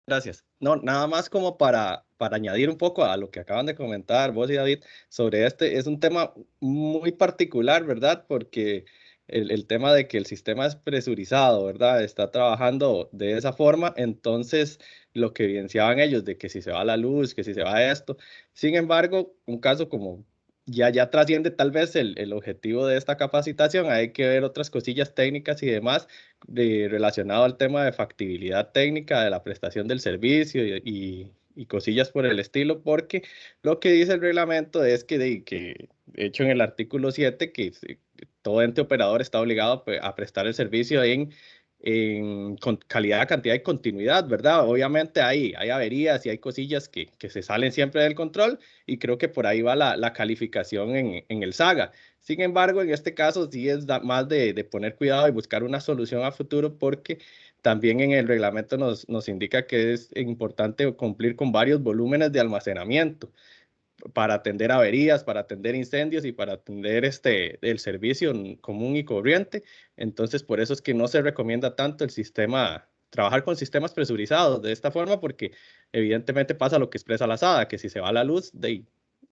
gracias. No, nada más como para añadir un poco a lo que acaban de comentar vos y David sobre es un tema muy particular, ¿verdad? Porque el tema de que el sistema es presurizado, ¿verdad? Está trabajando de esa forma, entonces lo que evidenciaban ellos de que si se va la luz, que si se va esto, sin embargo, un caso como ya trasciende tal vez el objetivo de esta capacitación, hay que ver otras cosillas técnicas y demás relacionado al tema de factibilidad técnica de la prestación del servicio y cosillas por el estilo, porque lo que dice el reglamento es que, de hecho en el artículo 7, todo ente operador está obligado a prestar el servicio con calidad, cantidad y continuidad, ¿verdad? Obviamente hay averías y hay cosillas que se salen siempre del control y creo que por ahí va la calificación en el SAGA. Sin embargo, en este caso sí es más de poner cuidado y buscar una solución a futuro porque también en el reglamento nos indica que es importante cumplir con varios volúmenes de almacenamiento para atender averías, para atender incendios y para atender el servicio común y corriente. Entonces, por eso es que no se recomienda tanto trabajar con sistemas presurizados de esta forma porque evidentemente pasa lo que expresa la SADA, que si se va la luz,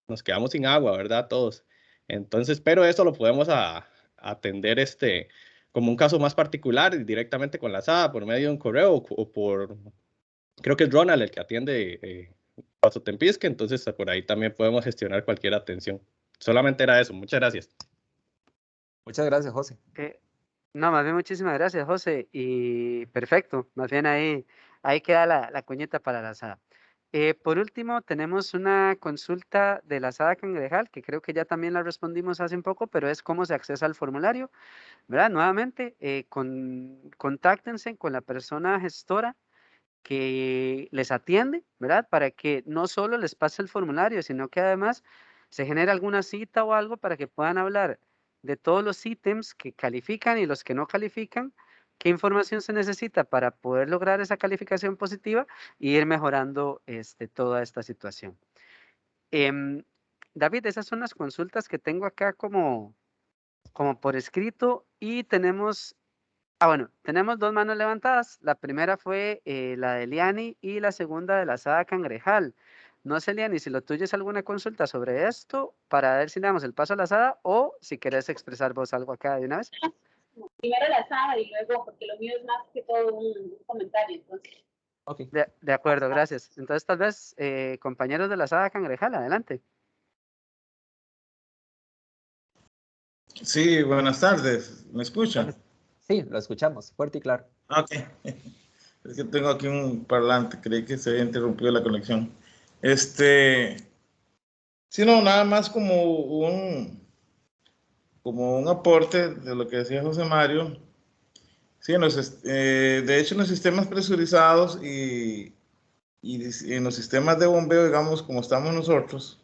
nos quedamos sin agua, ¿verdad? Todos. Entonces, pero eso lo podemos atender como un caso más particular directamente con la SADA por medio de un correo creo que es Ronald el que atiende Paso Tempisque, entonces por ahí también podemos gestionar cualquier atención. Solamente era eso, muchas gracias. Muchas gracias, José. No, más bien muchísimas gracias, José. Y perfecto, más bien ahí queda la cuñita para la asada. Por último, tenemos una consulta de la asada Cangrejal, que creo que ya también la respondimos hace un poco, pero es cómo se accesa al formulario, ¿verdad? Nuevamente, contáctense con la persona gestora que les atiende, ¿verdad? Para que no solo les pase el formulario, sino que además se genere alguna cita o algo para que puedan hablar de todos los ítems que califican y los que no califican, qué información se necesita para poder lograr esa calificación positiva y ir mejorando toda esta situación. Em, David, esas son las consultas que tengo acá como por escrito y tenemos bueno, tenemos dos manos levantadas. La primera fue la de Liani y la segunda de la Sada Cangrejal. No sé, Liani, si lo tuyo es alguna consulta sobre esto para ver si le damos el paso a la Sada o si querés expresar vos algo acá de una vez. Primero la Sada y luego, porque lo mío es más que todo un comentario. Entonces. Okay. De acuerdo, gracias. Entonces, tal vez, compañeros de la Sada Cangrejal, adelante. Sí, buenas tardes. ¿Me escuchan? Sí, lo escuchamos, fuerte y claro. Ok. Es que tengo aquí un parlante, creí que se había interrumpido la conexión. Sí, no, nada más como un aporte de lo que decía José Mario. Sí, de hecho, en los sistemas presurizados y en los sistemas de bombeo, digamos, como estamos nosotros,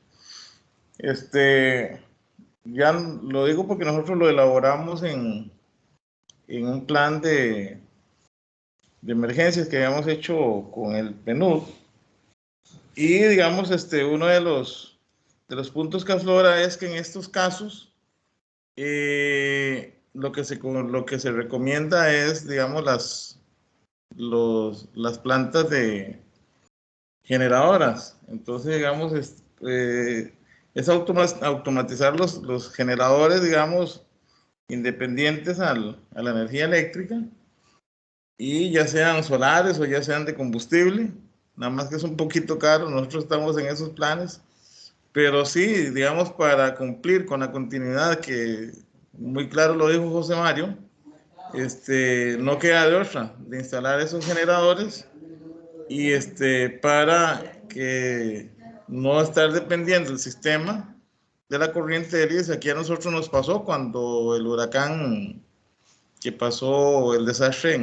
ya lo digo porque nosotros lo elaboramos en un plan de emergencias que habíamos hecho con el PNUD. Y digamos, uno de los puntos que aflora es que en estos casos lo que se recomienda es, digamos, las plantas generadoras. Entonces, digamos, es automatizar los generadores, digamos, independientes a la energía eléctrica, y ya sean solares o ya sean de combustible, nada más que es un poquito caro, nosotros estamos en esos planes, pero sí, digamos, para cumplir con la continuidad que muy claro lo dijo José Mario, no queda de otra de instalar esos generadores y para que no estar dependiendo del sistema de la corriente de luz. Aquí a nosotros nos pasó cuando el huracán que pasó, el desastre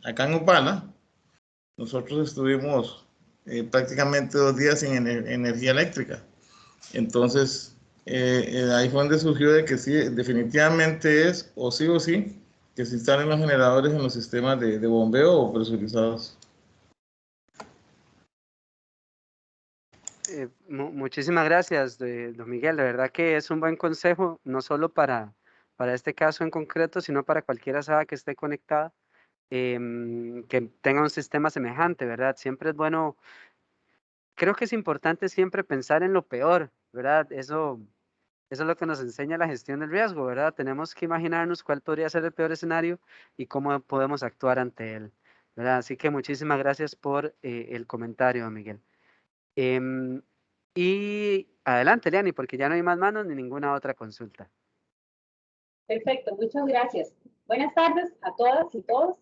acá en Upala. Nosotros estuvimos prácticamente 2 días sin energía eléctrica. Entonces, ahí fue donde surgió de que sí, definitivamente es o sí que se instalen los generadores en los sistemas de bombeo o presurizados. Muchísimas gracias, don Miguel. De verdad que es un buen consejo, no solo para este caso en concreto, sino para cualquier asada que esté conectada, que tenga un sistema semejante, ¿verdad? Siempre es bueno, creo que es importante siempre pensar en lo peor, ¿verdad? Eso es lo que nos enseña la gestión del riesgo, ¿verdad? Tenemos que imaginarnos cuál podría ser el peor escenario y cómo podemos actuar ante él, ¿verdad? Así que muchísimas gracias por el comentario, don Miguel. Em, y adelante, Leani, porque ya no hay más manos ni ninguna otra consulta. Perfecto, muchas gracias. Buenas tardes a todas y todos.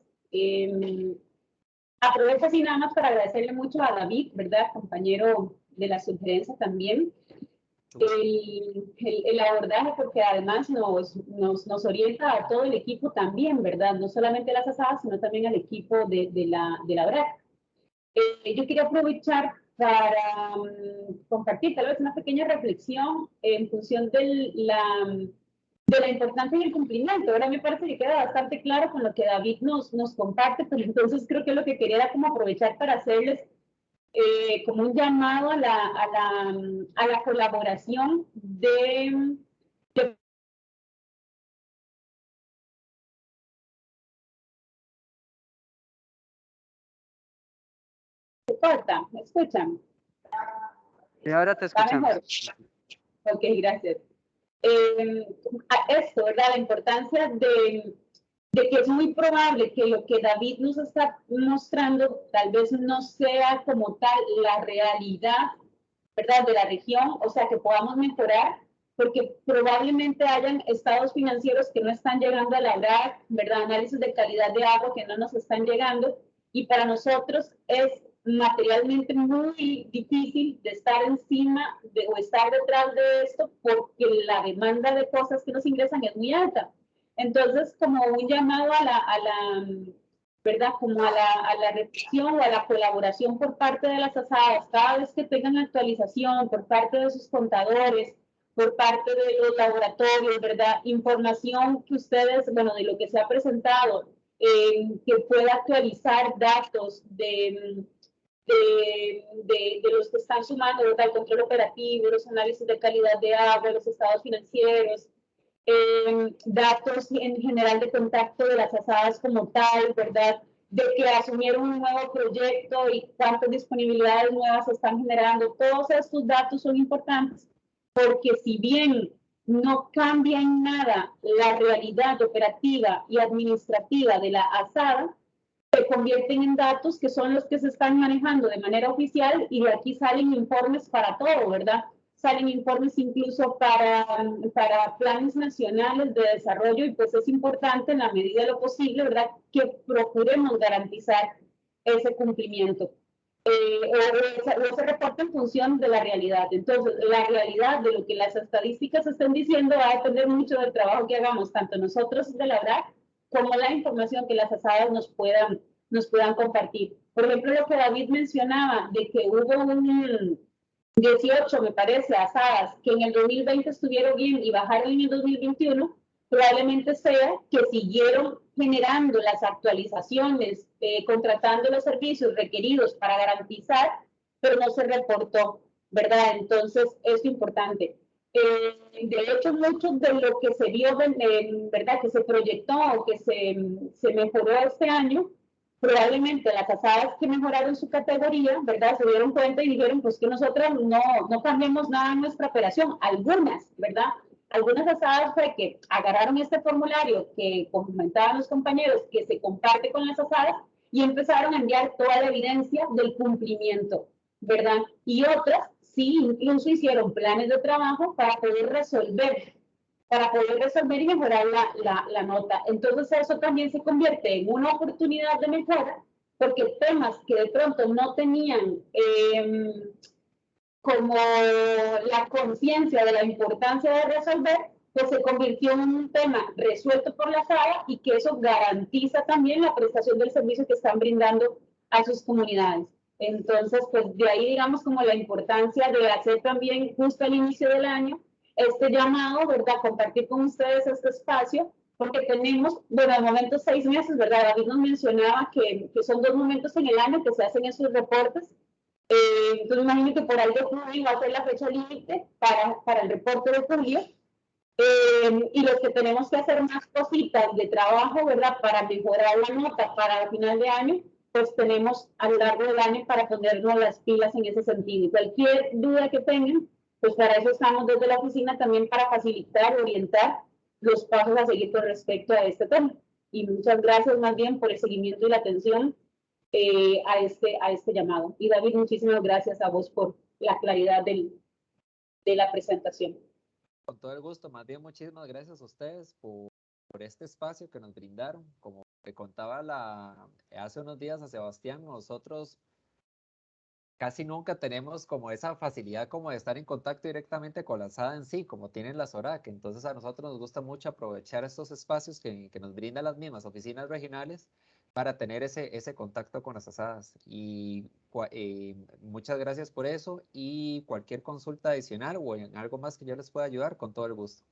Aprovecho así nada más para agradecerle mucho a David, ¿verdad? Compañero de la sugerencia también. El abordaje, porque además nos orienta a todo el equipo también, ¿verdad? No solamente a las asadas, sino también al equipo de la BRAC. Yo quería aprovechar para compartir tal vez una pequeña reflexión en función de la importancia y el cumplimiento. Ahora me parece que queda bastante claro con lo que David nos comparte, pero entonces creo que lo que quería era como aprovechar para hacerles como un llamado a la colaboración de corta, ¿me escuchan? Y ahora te ¿Va escuchamos. mejor? Ok, gracias. Esto, ¿verdad? La importancia de que es muy probable que lo que David nos está mostrando tal vez no sea como tal la realidad, ¿verdad? De la región, o sea, que podamos mejorar, porque probablemente hayan estados financieros que no están llegando a la BRAC, ¿verdad? Análisis de calidad de agua que no nos están llegando, y para nosotros es materialmente muy difícil de estar encima o estar detrás de esto, porque la demanda de cosas que nos ingresan es muy alta. Entonces, como un llamado ¿verdad? Como a la reflexión o a la colaboración por parte de las asadas, cada vez que tengan la actualización por parte de sus contadores, por parte de los laboratorios, ¿verdad? Información que ustedes, bueno, de lo que se ha presentado, que pueda actualizar datos de los que están sumando, ¿verdad? El control operativo, los análisis de calidad de agua, los estados financieros, datos en general de contacto de las asadas como tal, ¿verdad? De que asumieron un nuevo proyecto y cuántas disponibilidades nuevas se están generando. Todos estos datos son importantes porque si bien no cambia en nada la realidad operativa y administrativa de la asada, se convierten en datos que son los que se están manejando de manera oficial y de aquí salen informes para todo, ¿verdad? salen informes incluso para planes nacionales de desarrollo y pues es importante en la medida de lo posible, ¿verdad?, que procuremos garantizar ese cumplimiento. O ese reporte en función de la realidad. Entonces, la realidad de lo que las estadísticas estén diciendo va a depender mucho del trabajo que hagamos, tanto nosotros de la verdad como la información que las asadas nos puedan compartir. Por ejemplo, lo que David mencionaba, de que hubo un 18, me parece, asadas que en el 2020 estuvieron bien y bajaron en el 2021, probablemente sea que siguieron generando las actualizaciones, contratando los servicios requeridos para garantizar, pero no se reportó, ¿verdad? Entonces, es importante. De hecho, mucho de lo que se vio, ¿verdad?, que se proyectó o que se mejoró este año, probablemente las asadas que mejoraron su categoría, ¿verdad?, se dieron cuenta y dijeron, pues que nosotros no cambiamos nada en nuestra operación, algunas, ¿verdad? Algunas asadas fue que agarraron este formulario que comentaban los compañeros, que se comparte con las asadas, y empezaron a enviar toda la evidencia del cumplimiento, ¿verdad? Y otras sí, incluso hicieron planes de trabajo para poder resolver y mejorar la nota. Entonces eso también se convierte en una oportunidad de mejora, porque temas que de pronto no tenían como la conciencia de la importancia de resolver, pues se convirtió en un tema resuelto por la sala y que eso garantiza también la prestación del servicio que están brindando a sus comunidades. Entonces, pues de ahí digamos como la importancia de hacer también justo al inicio del año este llamado, ¿verdad? Compartir con ustedes este espacio, porque tenemos, bueno, al momento 6 meses, ¿verdad? David nos mencionaba que son 2 momentos en el año que se hacen esos reportes. Entonces, imagino que por ahí de julio va a ser la fecha límite para el reporte de julio. Y los que tenemos que hacer más cositas de trabajo, ¿verdad?, para mejorar la nota para el final de año, pues tenemos a lo largo del año para ponernos las pilas en ese sentido. Y cualquier duda que tengan, pues para eso estamos desde la oficina también para facilitar, orientar los pasos a seguir con respecto a este tema. Y muchas gracias más bien por el seguimiento y la atención a este llamado. Y David, muchísimas gracias a vos por la claridad de la presentación. Con todo el gusto, más bien muchísimas gracias a ustedes por este espacio que nos brindaron. Como le contaba hace unos días a Sebastián, nosotros casi nunca tenemos como esa facilidad como de estar en contacto directamente con la asada en sí, como tienen las ORAC. Entonces a nosotros nos gusta mucho aprovechar estos espacios que nos brindan las mismas oficinas regionales para tener ese contacto con las asadas. Y muchas gracias por eso, y cualquier consulta adicional o en algo más que yo les pueda ayudar, con todo el gusto.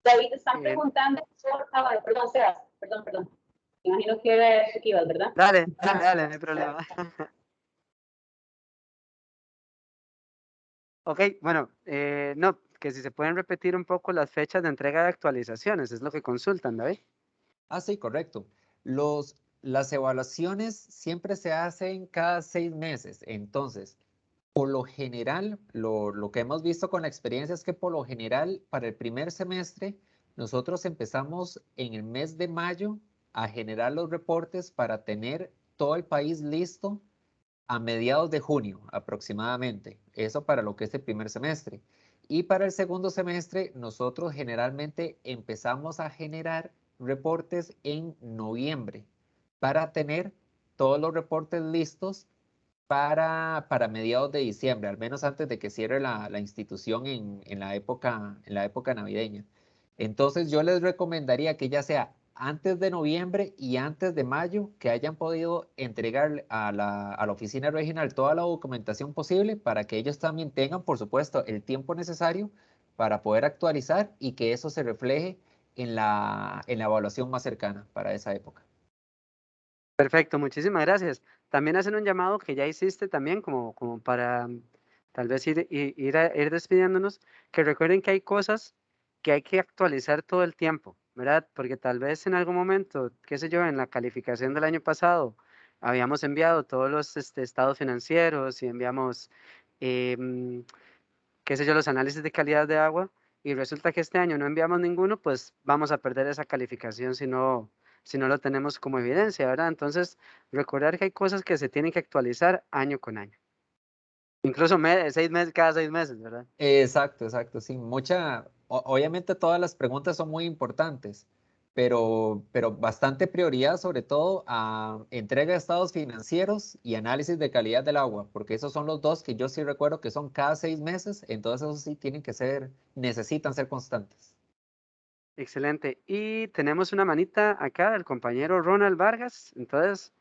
David, están preguntando perdón, Sebas, perdón. Me imagino que era eso que ibas, ¿verdad? Dale, no hay problema. Ok, bueno, no, que si se pueden repetir un poco las fechas de entrega de actualizaciones, es lo que consultan, David. Ah, sí, correcto. Las evaluaciones siempre se hacen cada 6 meses. Entonces, por lo general, lo que hemos visto con la experiencia es que por lo general, para el primer semestre, nosotros empezamos en el mes de mayo a generar los reportes para tener todo el país listo a mediados de junio aproximadamente. Eso para lo que es el primer semestre. Y para el segundo semestre, nosotros generalmente empezamos a generar reportes en noviembre para tener todos los reportes listos para mediados de diciembre, al menos antes de que cierre la institución en la época navideña. Entonces yo les recomendaría que ya sea antes de noviembre y antes de mayo, que hayan podido entregar a la oficina regional toda la documentación posible para que ellos también tengan, por supuesto, el tiempo necesario para poder actualizar y que eso se refleje en la evaluación más cercana para esa época. Perfecto, muchísimas gracias. También hacen un llamado que ya hiciste también como para tal vez ir despidiéndonos, que recuerden que hay cosas que hay que actualizar todo el tiempo, ¿verdad? Porque tal vez en algún momento, qué sé yo, en la calificación del año pasado, habíamos enviado todos los estados financieros y enviamos, qué sé yo, los análisis de calidad de agua, y resulta que este año no enviamos ninguno, pues vamos a perder esa calificación si no lo tenemos como evidencia, ¿verdad? Entonces, recordar que hay cosas que se tienen que actualizar año con año. Incluso 6 meses, cada 6 meses, ¿verdad? Exacto, exacto, sí. Obviamente todas las preguntas son muy importantes, pero bastante prioridad sobre todo a entrega de estados financieros y análisis de calidad del agua, porque esos son los dos que yo sí recuerdo que son cada 6 meses, entonces esos sí tienen que ser, necesitan ser constantes. Excelente. Y tenemos una manita acá del compañero Ronald Vargas. Entonces,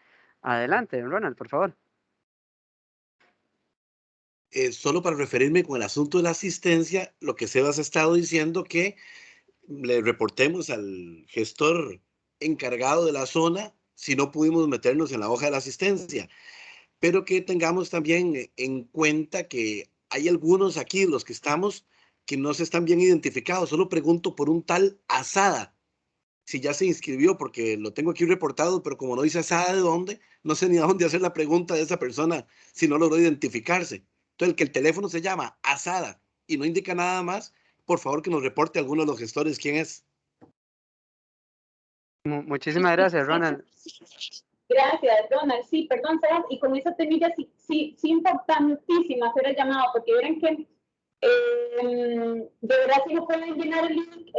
adelante, Ronald, por favor. Solo para referirme con el asunto de la asistencia, lo que Sebas ha estado diciendo que le reportemos al gestor encargado de la zona si no pudimos meternos en la hoja de la asistencia, pero que tengamos también en cuenta que hay algunos aquí, los que estamos, que no se están bien identificados. Solo pregunto por un tal Asada, si ya se inscribió, porque lo tengo aquí reportado, pero como no dice Asada de dónde, no sé ni a dónde hacer la pregunta de esa persona si no logró identificarse. Entonces, que el teléfono se llama Asada y no indica nada más, por favor que nos reporte alguno de los gestores quién es. Muchísimas gracias, Ronald. Gracias, Donald. Sí, perdón, Sebas, y con esa temilla sí importantísimo hacer el llamado, porque verán que de verdad si no pueden llenar el link,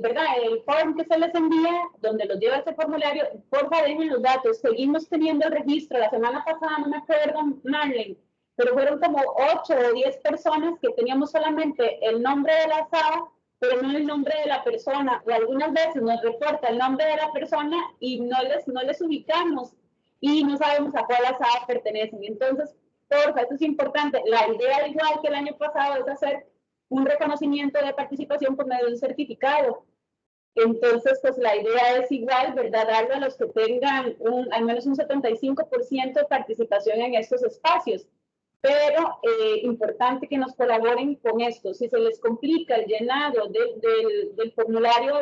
¿verdad? El form que se les envía, donde los lleva ese formulario, porfa dejen los datos. Seguimos teniendo el registro. La semana pasada, no me acuerdo, Marlene, pero fueron como 8 o 10 personas que teníamos solamente el nombre de la SAA, pero no el nombre de la persona, o algunas veces nos reporta el nombre de la persona y no les ubicamos y no sabemos a cuál asada pertenecen. Entonces, porfa, esto es importante. La idea, igual que el año pasado, es hacer un reconocimiento de participación por medio de un certificado. Entonces, pues la idea es igual, ¿verdad? Darle a los que tengan al menos un 75% de participación en estos espacios. Pero importante que nos colaboren con esto. Si se les complica el llenado del formulario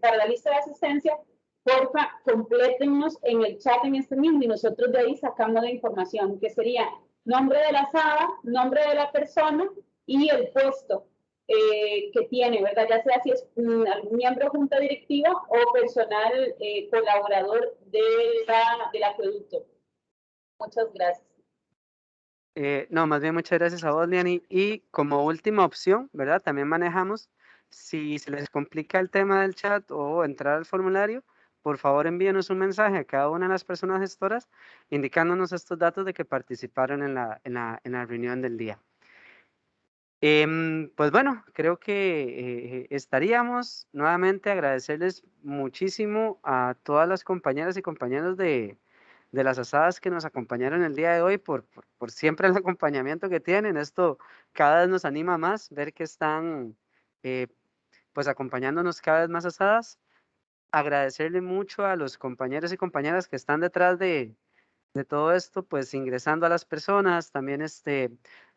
para la lista de asistencia, porfa, complétennos en el chat en este mismo y nosotros de ahí sacamos la información, que sería nombre de la sala, nombre de la persona y el puesto que tiene, ¿verdad? Ya sea si es algún miembro de junta directiva o personal colaborador del acueducto. Muchas gracias. No, más bien muchas gracias a vos, Liani. Y como última opción, ¿verdad? También manejamos, si se les complica el tema del chat o entrar al formulario, por favor envíenos un mensaje a cada una de las personas gestoras indicándonos estos datos de que participaron en la reunión del día. Pues bueno, creo que estaríamos nuevamente agradecerles muchísimo a todas las compañeras y compañeros de las asadas que nos acompañaron el día de hoy por siempre el acompañamiento que tienen. Esto cada vez nos anima más ver que están pues acompañándonos cada vez más asadas. Agradecerle mucho a los compañeros y compañeras que están detrás de todo esto, pues ingresando a las personas, también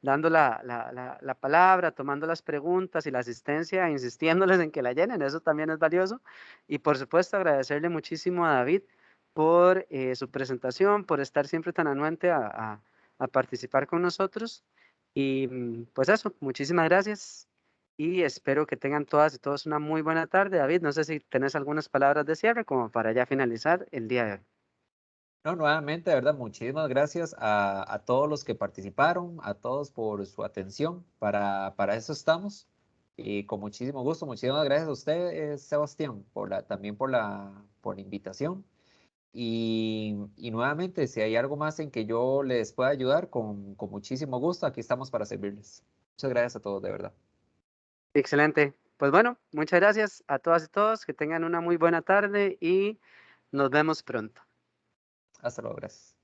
dando la palabra, tomando las preguntas y la asistencia, insistiéndoles en que la llenen, eso también es valioso. Y por supuesto agradecerle muchísimo a David por su presentación, por estar siempre tan anuente a participar con nosotros. Y pues eso, muchísimas gracias y espero que tengan todas y todos una muy buena tarde. David, no sé si tenés algunas palabras de cierre como para ya finalizar el día de hoy. No, nuevamente, de verdad, muchísimas gracias a todos los que participaron, a todos por su atención. Para eso estamos. Y con muchísimo gusto, muchísimas gracias a usted, Sebastián, también por la invitación. Y nuevamente, si hay algo más en que yo les pueda ayudar, con muchísimo gusto, aquí estamos para servirles. Muchas gracias a todos, de verdad. Excelente. Pues bueno, muchas gracias a todas y todos. Que tengan una muy buena tarde y nos vemos pronto. Hasta luego, gracias.